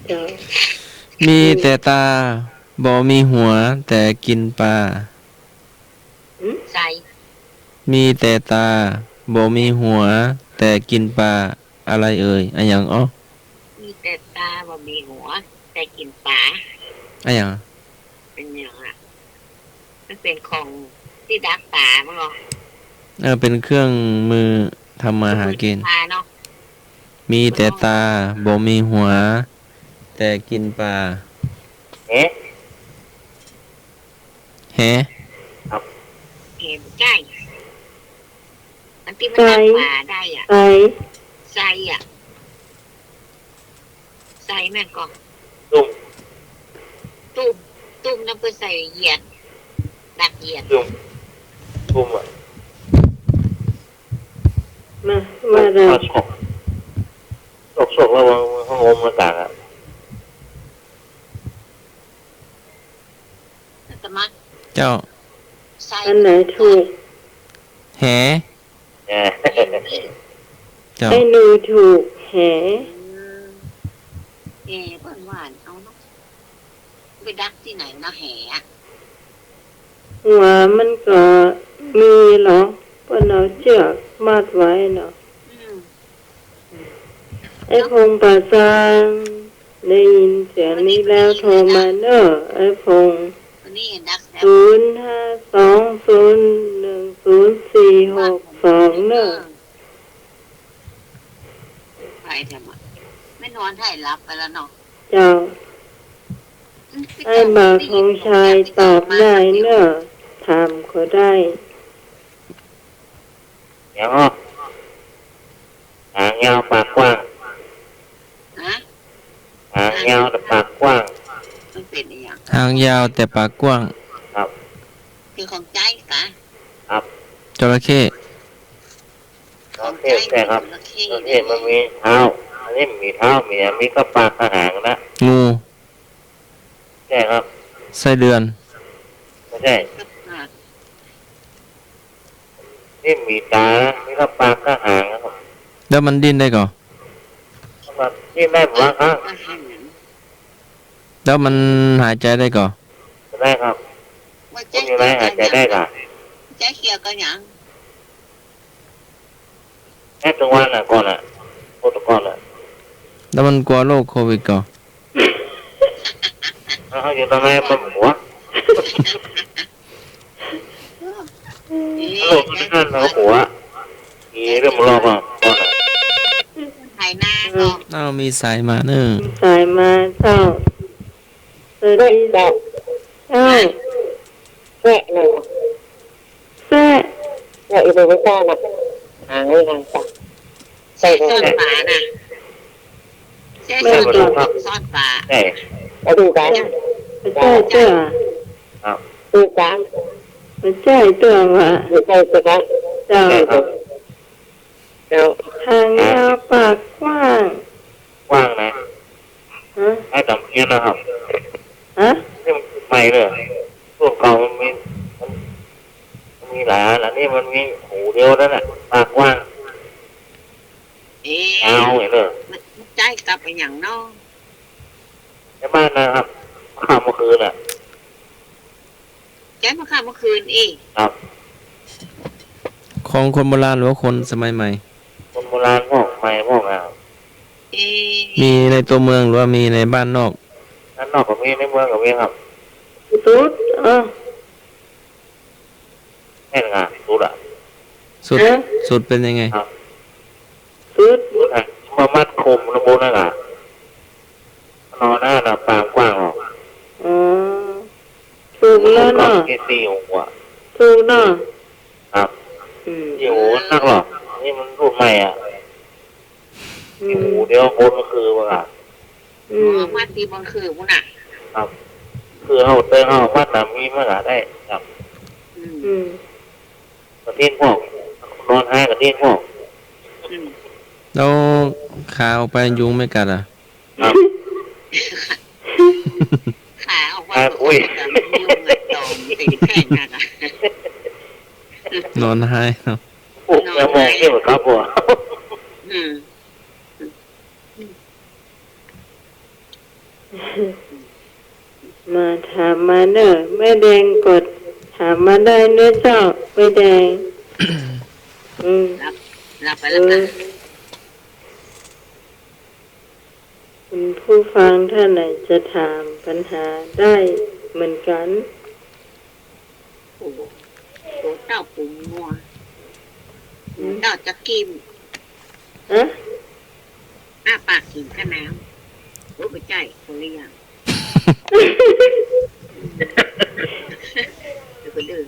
เจ้า มีแต่ตาบ่มีหัว แต่กินปลา ใส่ มีแต่ตาบ่มีหัว แต่กินปลาอะไรเอ่ยอะหยังอ๋อ มีแต่ตาบ่มีหัว แต่กินปลา อะหยัง เป็นอย่างอ่ะมันเป็นของที่ดักป่ามั้งเหรอ เป็นเครื่องมือทำมาหากิน ปลาเนาะ มีแต่ตาบ่มีหัว แต่กินปลา เอ๊ะ แฮะ เห็นใกล้อันที่มันดักป่าได้อ่ะ ไป ใส่อ่ะใส่แม่ก่อน ตุ้ม ตุ้มน้ำเพื่อใส่เหยียดดักเหยียด ตุ้มอ่ะ มาเรา ฉกระวังห้องอมอากาศอ่ะ สมัคร เจ้า ใส่ อันไหนถูก แฮ แหม เจ้า ไอ้หนูถูกแห เปิ้นหวานเอาเนาะไปดักที่ไหนเนาะแห่อะ หัวมันก็มีเหรอเพื่อนเอาเชือกมัดไว้เนาะ อืม ไอ้พงป่าซางได้ยินเสียงนี้แล้วโทรมาเนอะไอ้พง วันนี้ดักแล้ว 05201042เนอะ ไปทำไมไม่นอนให้รับไปแล้วเนาะ เจ้าไอ้บาคงชายตอบได้เนอะถามก็ได้ เดี๋ยวหางยาวปากกว้าง ฮะ หางยาวแต่ปากกว้าง มันเป็นอะไรอย่าง หางยาวแต่ปากกว้าง ครับ คือของใจกะ จระเข้ โอเคใช่ครับโอเคมันมีเท้าอันนี้มีเท้ามีก็ปากกระหางนะ งู ใช่ครับ ไส้เดือน ไม่ใช่ อ่า นี่มีตานะนี่ก็ปากกระหางนะครับ แล้วมันดิ้นได้ก่อ แบบที่แม่บอกว่าครับ อาหาร แล้วมันหายใจได้ก่อ ได้ครับ ว่าใจ คุณมีไหมหายใจได้ก่ะ ใจเขียวก็ยัง แค่ตรงวันน่ะก่อนอ่ะโปรโตคอลอ่ะ แล้วมันกลัวโรคโควิดก่อ แล้วเขาอยู่ตรงไหนบนหัวโลกที่นั่นเราหัวอีเรื่องรอบอ่ะก่อนอ่ะ ไถนาก็ อ้าวมีสายมาเนอะ สายมาเจ้าสวัสดีเจ้าแซ่หนึ่งแซ่อย่าอีกไปแซ่นะหางเลยหางจ้ะ ใส่ซ่อนป่าน่ะใส่ซ่อนป่า ใช่ มาดูกันใช่เจ้า ครับ ดูกันมันใช่ตัวว่ะใช่ตัวกันเจ้า ใช่ครับ เจ้าหางยาวปากกว้าง กว้างนะ ฮะ ให้ดำเพี้ยนนะครับ ฮะ นี่มันใหม่เลยพวกเก่ามันมีหลายอันนี้มันมีหูเดียวนั่นแหละปากกว้างยาวเห็นเลย ใจกลับไปอย่างนอก ในบ้านนะครับข้ามเมื่อคืนอ่ะ ใจมาข้ามเมื่อคืนอีก ครับ ของคนโบราณหรือว่าคนสมัยใหม่ คนโบราณพวกใหม่พวกอ่ะ เอ๊ มีในตัวเมืองหรือว่ามีในบ้านนอก ด้านนอกก็มีในเมืองก็มีครับ สุดแม่นงานสุดอ่ะ สุดสุดเป็นยังไง สุด สุดอ่ะมามัดคมระบุนั่นอ่ะนอนหน้าหน้าปางกว้างหรอก อ๋อสุดแล้วเนาะ เกตีหัว สุดเนาะ ครับอยู่นักหรอกนี่มันรูปใหม่อ่ะอยู่เดียวคนก็คือว่า มาตีมันคือมุน่ะ ครับ คือเอาเตยเอามัดแต่มีเมื่อไหร่ได้ครับกระเทียนพอกนอนห้ากระเทียนพอก แล้วขาออกไปยุงไม่กัดอ่ะ ครับ ขาออกมาอุ้ยยุ่งเลยจอมตีแข่งกันอ่ะ นอนหายเนาะ โอ้ยมองเที่ยวครับผม มาถามมาเนอะแม่แดงกดถามมาได้เนื้อเจ้าแม่แดงรับไปแล้วกัน คุณผู้ฟังท่านไหนจะถามปัญหาได้เหมือนกัน โอ้เจ้าปุ๋งงัวเจ้าจะกินปากกินข้าวน้ำรู้ไปใจคนละอย่างเดี๋ยวไปลืม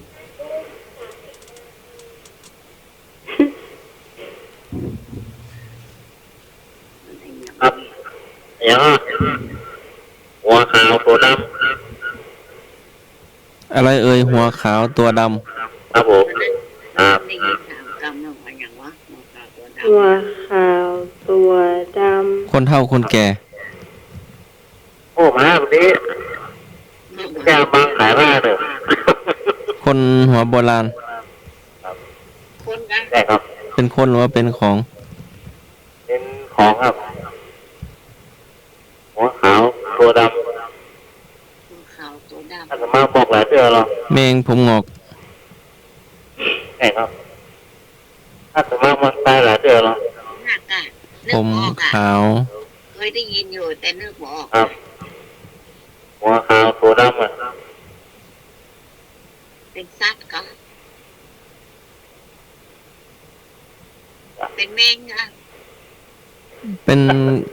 ครับอย่างหัวขาวตัวดำ อะไรเอ่ยหัวขาวตัวด ครับผมครับ ได้ยินข่าวกำลังว่าอย่างวะหัวขาวตัวดำ ตัวขาวตัวด ำคนเฒ่าคนแก่ โอ้มาวันนี้แค่บังขายหน้าเด้อ คนหัวโบราณ คนกัน ได้ครับ เป็นคนหรือว่าเป็นของ เป็นของครับหัวขาวตัวดำ หัวขาวตัวดำ ถ้าจะมาบอกหลายเดือนหรอ แมงผมงอก ใช่ครับ ถ้าจะมามันตายหลายเดือนหรอ หนักอ่ะนึ ผ ก ม ออก ขาว เคยได้ยินอยู่แต่นึกออก ครับหัวขาวตัวดำอ่ะ เป็นซัดก็เป็นแมงอ่ะ เป็น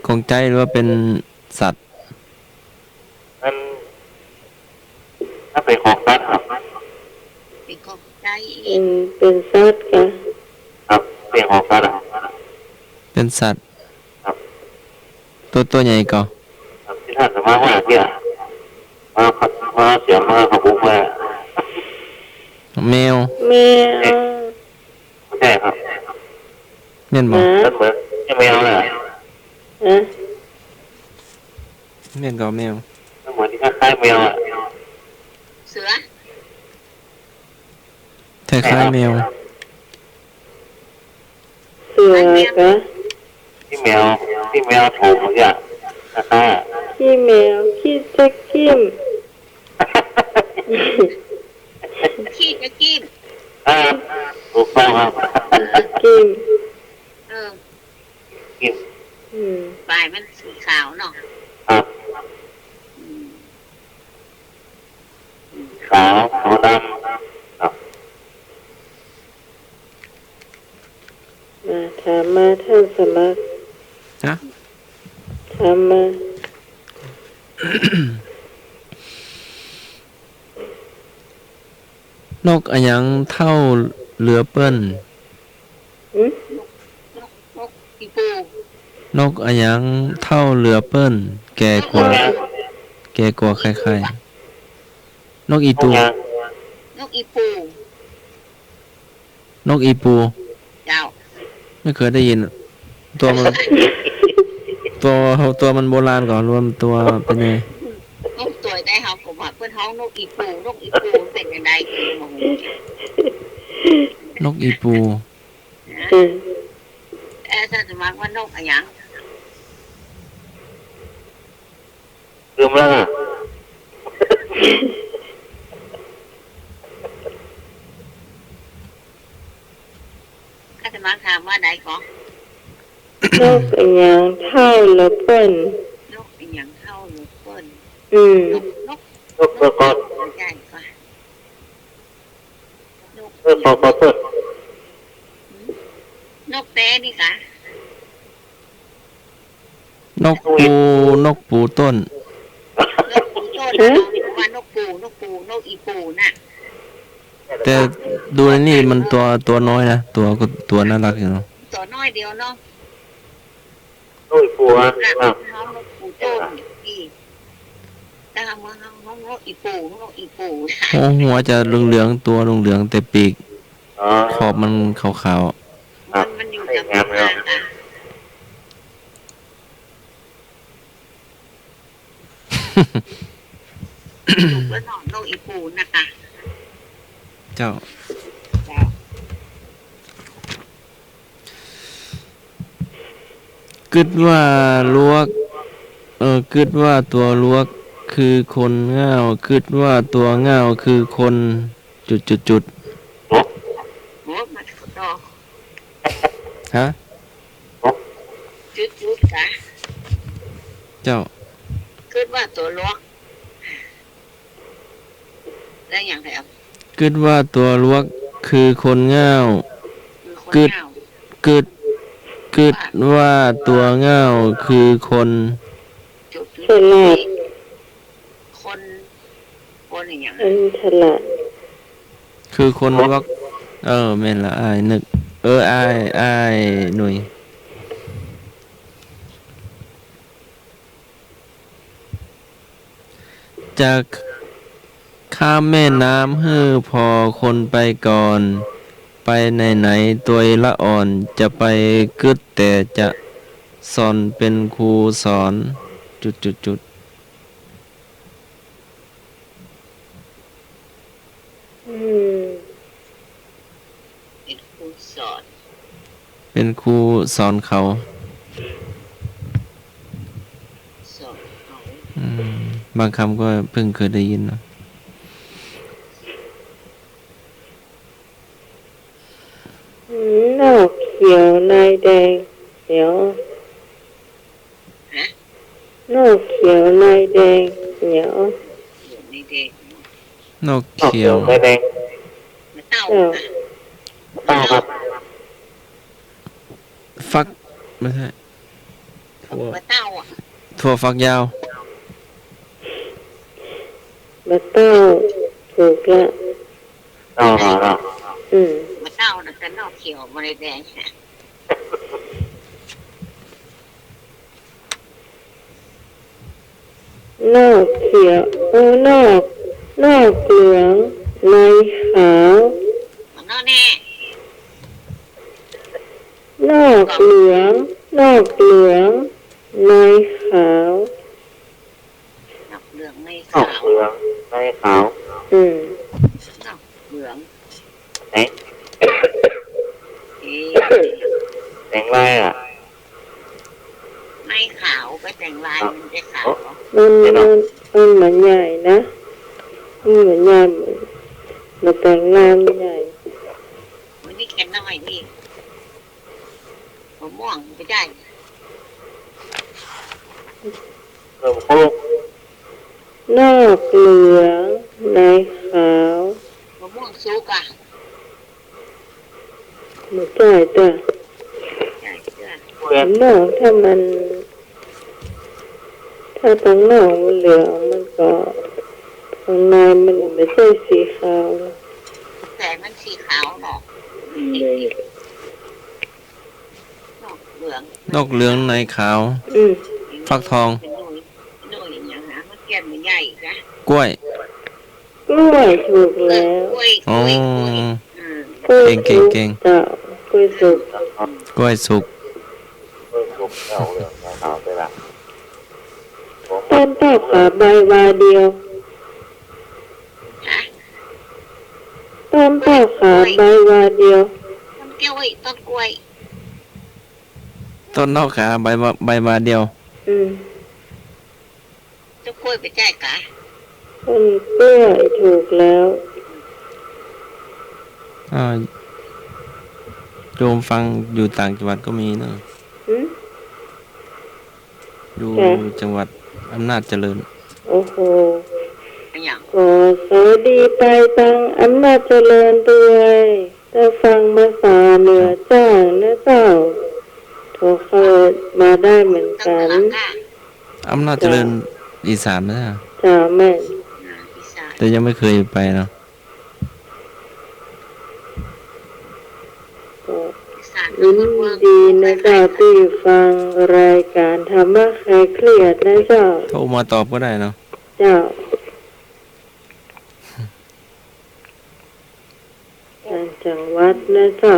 ของใจหรือว่าเป็นสัตว์ นั่นถ้าเป็นของสัตว์ครับ เป็นของใจ ำเป็นสัตว์กะ ครับเป็นของสัตว์อะ เป็นสัตว์ ครับ ตัวใหญ่ก็ ครับที่ท่านจะมาว่าที่อ่ะมาขัดมาเสียมาขับบุ้งมา แมว แมว ใช่ครับ เม่นบ่ นั่นเหมือนจะแมวเลย เม่นก็แมว นั่นเหมือนที่คล้ายๆแมวอ่ะ เสือ คล้ายๆแมว เสือกะ ที่แมวถูกเหมือนกันคล้ายๆอ่ะ ขี้แมวขี้จะกิ้ม ขี้จะกิน ถูกต้องครับ กิ้ม กิน ปลายมันสีขาวเนาะ ครับขาวตัวดำครับ มาถามมาท่านสมัคร ฮะ ถามมา นกอะหยังเท่าเรือเปิ้น นกอีปู นกอะหยังเท่าเรือเปิ้น แก่กว่าใครๆนกอีตู นกอีปู นกอีปู เจ้า ไม่เคยได้ยิน ตัวมัน ตัวมันโบราณก่อนรวมตัวเป็นไง นกตัวได้เฮาผมว่าเพื่อนเฮานกอีปูเป็นยังไงคือมอง นกอีปู ถ้าจะมาว่านกอะไรอย่าง ลืมแล้วอ่ะ ถ้าจะมาถามว่าไหนก่อน นกอีหยังเท่าละเปิ้น นกเป็นอย่างเท่าหรือเปิ้น อืม นก นกเพื่อก้อน ใหญ่กว่า เพื่อก้อนเพื่อน นกแต้นี่ค่ะ นกปูต้น นกปูต้นนะว่านกปูนกอีปูน่ะ แต่ดูในนี่มันตัวน้อยนะตัวน่ารักอยู่เนาะ ตัวน้อยเดียวเนาะ นกอีปัว น้องนกปูต้นอีแต่ว่าน้องนกอีปูหัวจะเหลืองๆตัวเหลืองๆแต่ปีก อ๋อ ขอบมันขาว มันอยู่กับทางค่ะแล้วนกอีปูนะคะ ๆเจ้า กึดว่าลวกกึดว่าตัวลวกคือคนง่าวกึดว่าตัวง่าวคือคนจุด โอ้มาดอก ฮะ จุดค่ะ เจ้า คิดว่าตัวลวกแล้วอย่างไรอ่ะ กึดว่าตัวลวกคือคนง่าว กึด กึดว่าตัวง่าวคือคน จุด ฉลาด คนอย่าง อันฉลาด คือคนลวกแม่นละอายนึกอายหน่วยจากข้ามแม่น้ำฮื้อพอคนไปก่อน ไปไหนตัวละอ่อนจะไปกึดแต่จะสอนเป็นครูสอนจุด อืม เป็นครูสอน เป็นครูสอนเขา เขา บางคำก็เพิ่งเคยได้ยินเนาะ นอกเขียวลายแดงเดี๋ยว ฮะ นอกเขียวลายแดงเดี๋ยว อยู่ในเด็ก นกเขียว ไม่แดง มาเต้า เต้าครับ ฟักไม่ใช่ มาเต้าอ่ะ ถั่วฟักยาว มาเต้าถูกละ เต้าหรอ อืม มาเต้านะกันนอกเขียวมาเลยแดง นอกเขียวนอกเหลืองในขาว มันนอกแน่ นอกเหลืองในขาว นอกเหลืองใน นอก ขาว เหลืองในขาว อืม นอกเหลือง ไหน เอ๊ะ แต่งไรอ่ะ ในขาวไปแต่งลายมันจะขาว มันเหมือนใหญ่นะมันเหมือนใหญ่มาแต่งงานใหญ่ วันนี้แค่น้อยนี่มะม่วงไม่ได้ เริ่มโค้ง นอกเหลืองในขาว มะม่วงสุกอ่ะ หมูจ่ายตัว ใช่เชื่อ เรียน นอกถ้าตรงนอกมันเหลืองมันก็ข้างในมันไม่ใช่สีขาวนะ แต่มันสีขาวเนาะนอกเหลือง นกเหลืองในขาว อืม ฟักทอง เป็นหน่วยอย่างนะมันแก่นมันใหญ่นะ กล้วย กล้วยถูกแล้ว กล้วย อ๋อ อืม กล้วย เก่ สุ ง ก เก่ง จ้ากล้วยสุก กล้วยสุก เริ่มสุกเอาเหลืองในขาวไปละ ต้นเท่าขาใบวาเดียว ฮะ ต้นเท่าขาใบวาเดียว ต้นกล้วยต้นกล้วย ต้นนอกขาใบมาเดียว อืม ต้นกล้วยไปแจ้กะ ต้นกล้วยถูกแล้ว โยมฟังอยู่ต่างจังหวัดก็มีเนอะ อืม อยู่จังหวัดอำนาจเจริญ โอ้โห อย่าง ก็สวัสดีไปตังอำนาจเจริญด้วยถ้าฟังภาษาเหนือจ้างนะเจ้าโทรเข้ามาได้เหมือน ตั้ง กัน หลังค่ะ อำนาจเจริญอีสานนะ จ้าแม่ อีสาน แต่ยังไม่เคยไปเนาะ ก็ อีสาน ยินดีนะเจ้าที่ฟังรายการธรรมะใครเครียดนะเจ้า โทรมาตอบก็ได้เนาะ เจ้าต่างจังหวัดนะเจ้า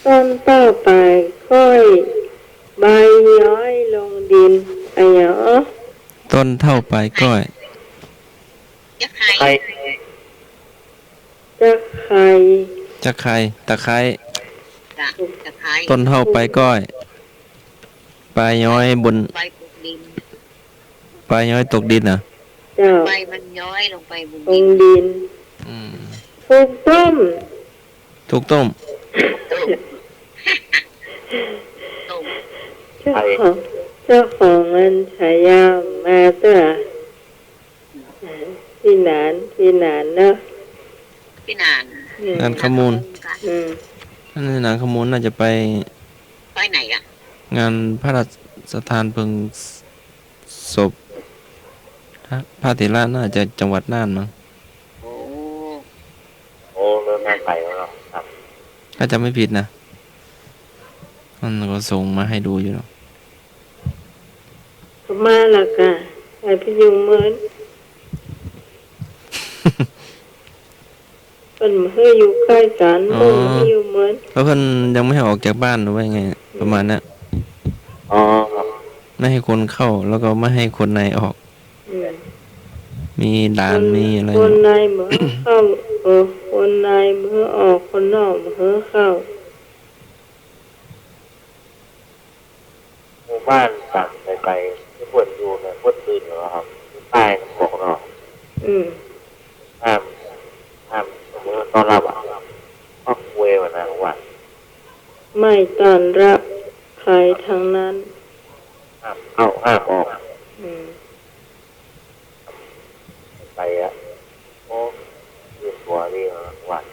ต้นต่อไปค่อยใบย้อยลงดินอะไรอย่างอ๋อ ต้นเท่าปลายก้อย ยักษ์ไข่ ใคร จะไข่ จะไคร้ตะไคร้ จะไข่ ต้นเท่าปลายก้อยปลายย้อยบน ใบปลูกดิน ปลายย้อยตกดินอ่ะ เจ้า ใบมันย้อยลงไปบน ล ดิ ง น ดิน อืม ถูกต้ม ถูกต้ม ต้ม เจ้าของมันฉายามาเต้อพี่หนานเนอะ พี่นาน งานขมูล อืม นั่นในหนังขมูลน่าจะไป ไปไหนอ่ะ งานพระราชทานเพลิงศพพระเถระน่าจะจังหวัดน่านมั้ง โอ้ โอ้เริ่มน่าไปแล้วเนาะครับ ถ้าจะไม่ผิดนะมันก็ส่งมาให้ดูอยู่เนาะ มาและกะไอพี่ยุงเหมือนเป็นเพื่ออยู่ใกล้กันเป็นพี่ยุงเหมือน เพราะเพิ่นยังไม่ให้ออกจากบ้านหรือว่าไง ประมาณนั้น อ๋อครับ ไม่ให้คนเข้าแล้วก็ไม่ให้คนในออก อืม มีด่านมีอะไร คนในเหมือเข้าคนในเหมือออกคนนอกเหมือเข้า หมู่บ้านต่างไปที่ปวดอยู่เนี่ยปวดตื่นเหรอครับใต้น้ำตกเนาะ อืม ห้ามสมมติว่าตอนรับอ่ะก็คุยวันนั้นวัน ไม่ต้อนรับใครทั้งนั้น ห้ามเข้าห้ามออก อืม ไปอ่ะโอ้ยืนตัวนี่วัน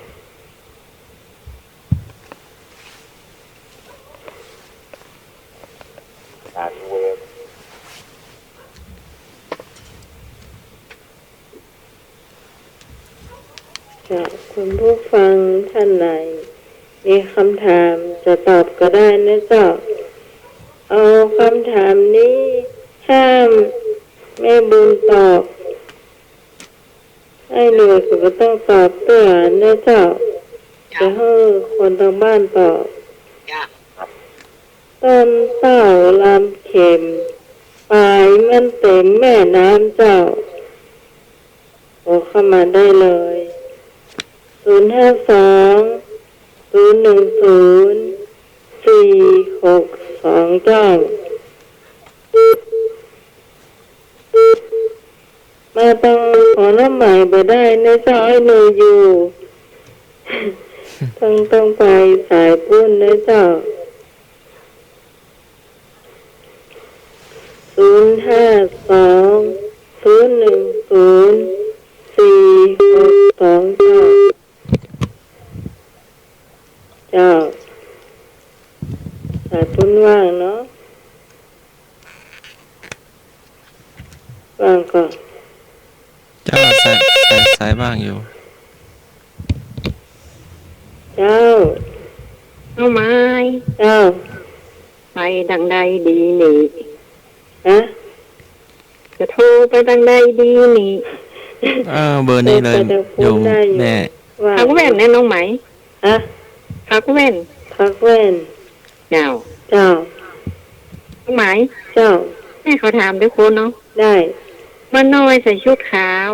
การเวร จากคุณผู้ฟังท่านไหนมีคำถามจะตอบก็ได้นะเจ้าเอาคำถามนี้ห้ามแม่บุญตอบให้หน่วยก็บ่ต้องตอบเตือนนะเจ้าจะให้คนทางบ้านตอบ จ้า ต้นเต้าลำเข็มปลายมันเต็มแม่น้ำเจ้าโอเข้ามาได้เลย052-010-4629มาต้องขอน้ำใหม่บ่ได้นะเจ้าไอ้หนูอยู่ ต้องไปสายปุ้นนะเจ้า052-010-4629เจ้าสายปุ้นว่างเนาะว่างก่อน จ้าสายบ้างอยู่ เจ้า เอาไม้ เจ้า ไปดังใดดีนี่ ฮะ จะโทรไปดังใดดีนี่ เบอร์นี้เลยโยมแม่ ว่า พักแว่นแน่น้องไหม ฮะ พักแว่น พักแว่น เจ้า เจ้า น้องไหม เจ้า แม่เขาถามด้วยคนเนาะ ได้ มันน้อยใส่ชุดขาว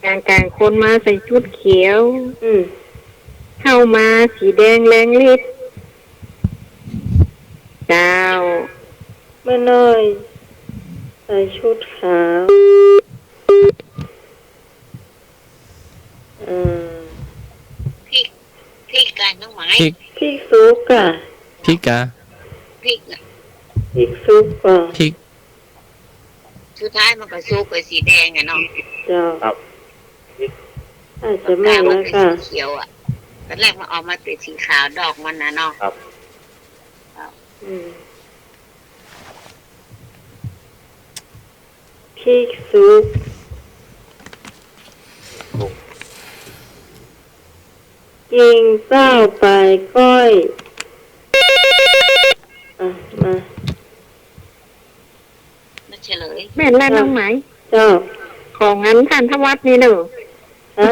กลางคนมาใส่ชุดเขียว อืม เข้ามาสีแดงแรงฤทธิ์เจ้า แม่น้อยใส่ชุดขาว พริก พริกสุกอ่ะ พริกอะ พริกน่ะ พริกสุกก่อน พริก สุดท้ายมันก็สุกไปสีแดงอะเนาะ เจ้า ครับ อาจจะไม่ มั แล้ว เป็น ค่ะ สีเขียวอ่ะตอนแรกมันออกมาเป็นสีขาวดอกมันนะเนาะ อืมพริกสุกยิงเต้าไปก้อยอ่ะมา ไม่เฉลย แม่นแล้วน้องไหม เจ้า ของงั้นท่านทวัดนี่เนอะ ฮะ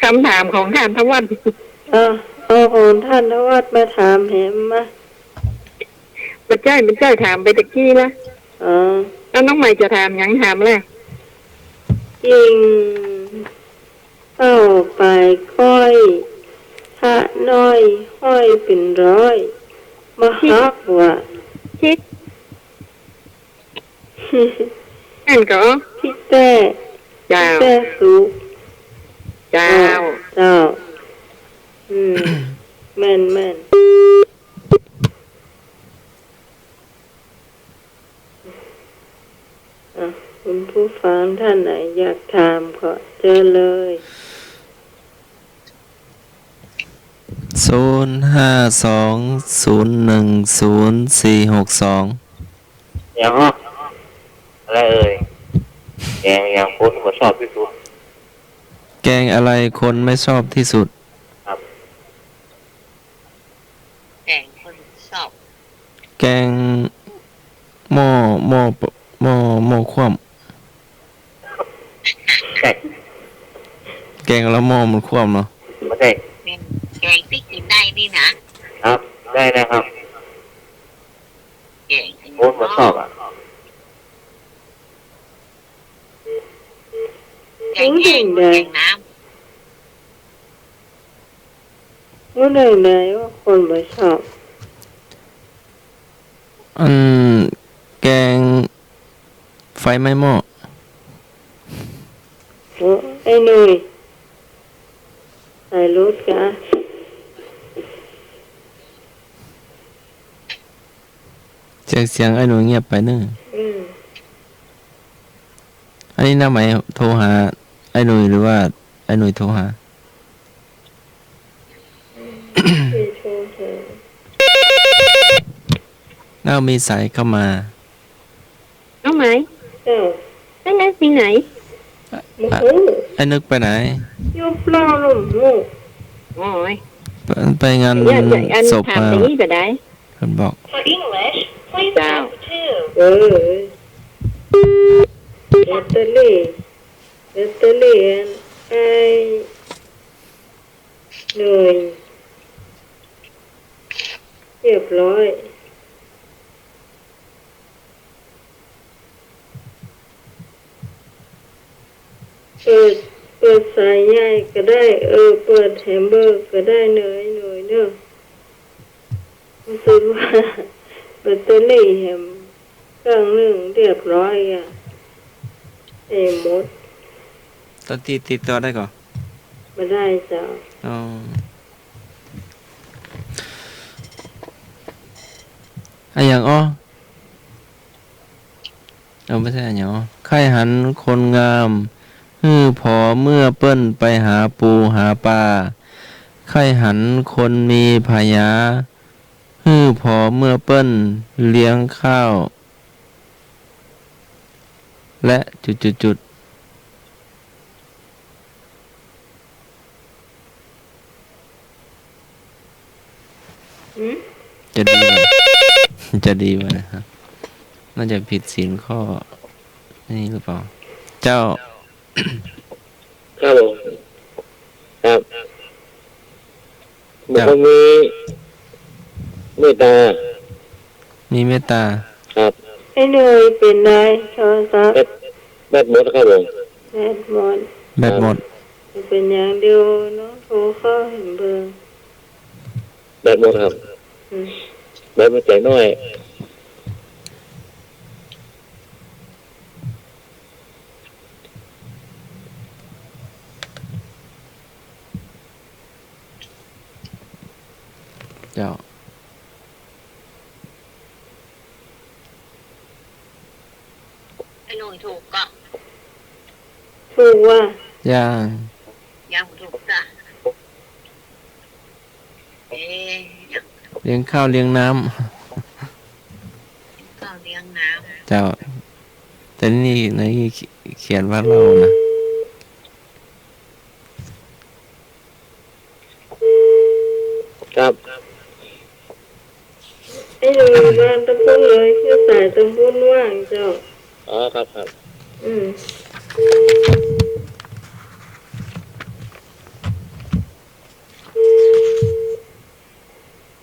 คำถามของท่านทวัด เอาของท่านทวัดมาถามแหมมา มันเจ้ยถามไปตะกี้ละ อ๋อ แล้วน้องใหม่จะถามหยังถามเลย ยิงเข้าไปก้อยพระน้อยห้อยเป็นร้อยมาฮักว่ะ คิดนั่นก็ พี่แต่ เจ้า แต่สุก เจ้า เจ้า แม่นอ่ะคุณผู้ฟังท่านไหนอยากถามก็เจอเลย 0520104462 อย่างฮะอะไรเอ่ยแกงอย่างคนก็ชอบที่สุด แกงอะไรคนไม่ชอบที่สุด แกงคนชอบ แกงหม้อคว่ำแกงแล้วหม้อมันคว่ำเนาะ ไม่ได้ เป็นแกงที่กินได้นี่นะครับ ได้นะครับ แกงอัน คนก็ชอบอ่ะ แกงแห้งแกงน้ ว่าไหนว่าคนไม่ชอบ แกงไฟไหม้หม้อ โอ้ไอ้หนุ่ยใส่รถกะ เสียงไอ้หนูเงียบไปเนึง อืม อันนี้น้าไหมโทรหาไอ้หนุ่ยหรือว่าไอ้หนุ่ยโทรหา พี่โชว์เธอ แล้วมีสายเข้ามา น้องไหม เจ้า นั่นไงปีไหน โอ้โห ไอ้นึกไปไหน ยกเล่าลมโง่ โอ้ย ไปงาน อย่าอัน ศพ ถาม มา อย่างนี้ก็ได้ เพิ่นบอก เจ้า เออแบตเตอรี่ไอ้หน่วยเรียบร้อยเปิดสายใหญ่ก็ได้เปิดแฮมเบอร์ก็ได้เนยเนอะรู้สึกว่าแบตเตอรี่แฮมเครื่องหนึ่งเรียบร้อยอ่ะหมด ตอนติดต่อได้ก่อน มาได้จ้ะ อ๋ออะอย่างอ้อเอาไม่ใช่อะอย่างอ้อไข่หันคนงามพอเมื่อเปิ้นไปหาปูหาปลาไข่หันคนมีพายาพอเมื่อเปิ้นเลี้ยงข้าว และจุดๆ จะดีไหม จะดีไหมนะครับน่าจะผิดศีลข้อนี่หรือเปล่า เจ้า ครับผมครับมัน ครับ ก็มีเมตตา มีเมตตา ครับ ไอ้เนยเป็นนายโทรศัพท์ แบดหมดครับผม แบตหมด แบตหมด เป็นอย่างเดียวเนาะโทรเข้าเห็นเบอร์ แบดหมดครับ อืม แบดมันใจน้อย จ้า ไอ้หนุ่ยถูกก็ ถูกว่า ย่าง ยังถูกจ้ะเอ๊ะ เลี้ยงข้าวเลี้ยงน้ ข้าวเลี้ยงน้ ำเจ้า แต่นี่ในเขียนว่าเรานะ ครับ ไอ้หนูอยู่บ้านตะพุ่นเลยคือสายตะพุ่นว่างเจ้า อ๋อครับครับ อืม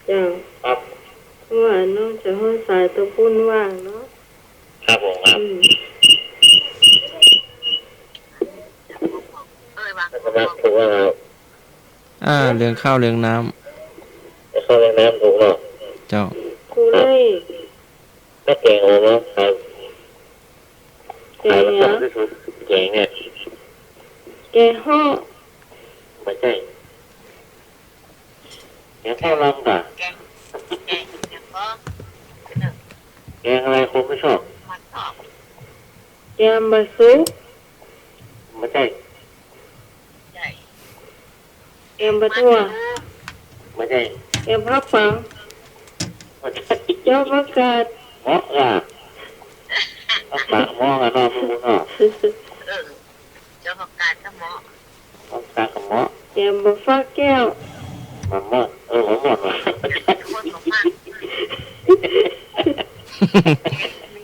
เจ้า ครับ เพราะว่าน้องจะห้องสายตะพุ่นว่างเนาะ ครับผมครับ อืม ำเอ้ยว่า นะครับถูกว่าครับ เลี้ยงข้าวเลี้ยงน้ เข้าในน้ำถูกเนาะ ำเจ้า ครูไล่ แม่แกงอะไรเนาะครับ แกงหยัง แกงเนี่ย แกงห่อ ไม่ใช่แกงข้าวลำก่ะ แกงยังก็ แกงอะไรคนไม่ชอบ มันตอบ แกงบะซุก ไม่ใช่ ใหญ่ แกงบะทั่ว ไม่ใช่ แกงผักปัง ไม่ใช่ เจ้าผักกาด เงาะอ่ะปากเงาะกันเนาะมึงเนาะ เออเจ้าของการก็เหมาะ ปากกับเงาะ แกงบะฟักแก้ว มันหมดผมหมดว่ะ คนของมาก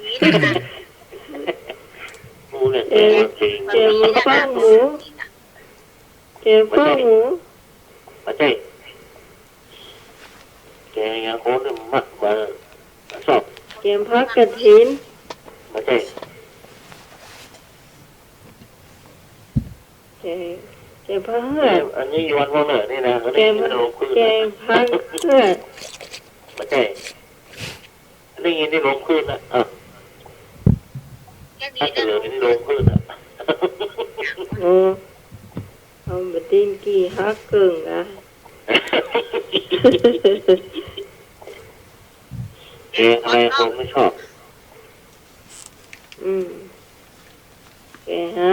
นี้นะ กูเนี่ยจริง แกงบะฟักหมูแกงฟักหมู ไม่ใช่แกยังคนมักมาชอบ แกงผักกระถิน ไม่ใช่ แกงผักเหือด อันนี้ยวนว่าเหนือนี่นะ แกงแกงผักเหือด ไม่ใช่ได้ยินที่ลงขึ้นนะอ่ะ แค่นี้ ถ้าเฉ นะ ลยที่ลงขึ้นนะ โอ้เอาบะตินกี่ฮักเกิงนะ แกงอะไรคนไม่ชอบ แกฮะ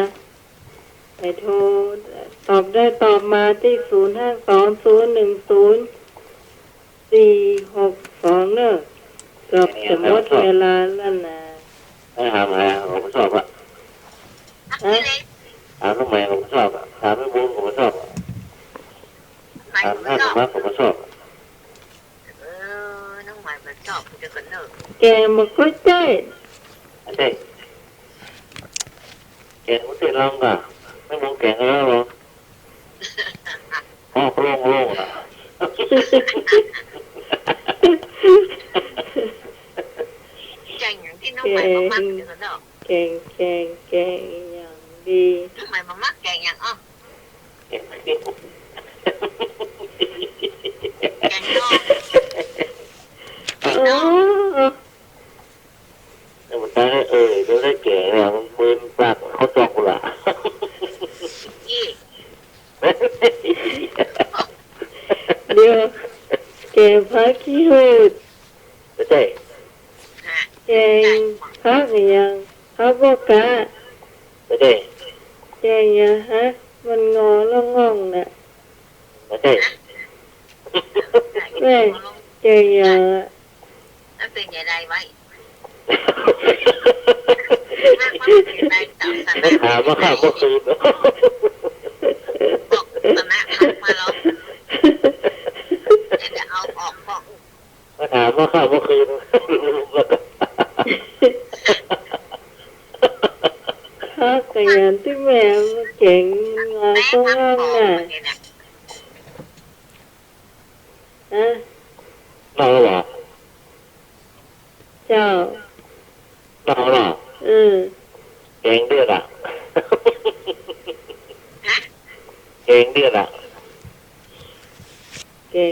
ไปโทรตอบได้ตอบมาที่052200462เนอะเกือบจะหมดเวลาแล้วนะ ไม่ถามอะไรผมไม่ชอบอ่ะ ฮะ ถามทำไมผมไม่ชอบอ่ะถามไม่บุญผมไม่ชอบอ่ะ หมาย ถาม มัน ท่าน ชอบ มากผมไม่ชอบ น้องหมายมันชอบจะกันเนอะ แกมาก็ใจ ใช่แกงมุ้งเส้นลำอ่ะไม่มองแกงแล้วหรออ๋อโล่งอ่ะ ใจอย่างที่น้องหมายมันมักจะกันเนอะ แกงอย่างดี น้องหมายมันมักแกงอย่างอ้อแกงนอก อ๋อ แต่มันได้เดี๋ยวได้แก่เนี่ยมันมืนปากเขาจองกูละ ยี่ เดี๋ยวแกงผักขี้หูด ไม่ใช่ ฮะ แกงผักอย่างผักบวกะ ไม่ใช่ แกงอย่างฮะมันงอแล้วง่องน่ะ ไม่ใช่ แม่แกงอย่าง แล้วเป็นยังไงไว้มากมันเป็นยังไงต่างกัน ไม่ถามว่าข้ามเมื่อคืน บอกตนะพักมาแล้วจะเอาออกบอก มาถามว่าข้ามเมื่อคืน ผักอย่างที่แม่มาแกงงอ แม่ ก็ พัก ง่อง บอก น่ะ เนี่ยนะ ฮะ เราเหรอ เจ้า เราเหรอ แกงเดือดอ่ะ ฮะ แกงเดือดอ่ะ แกง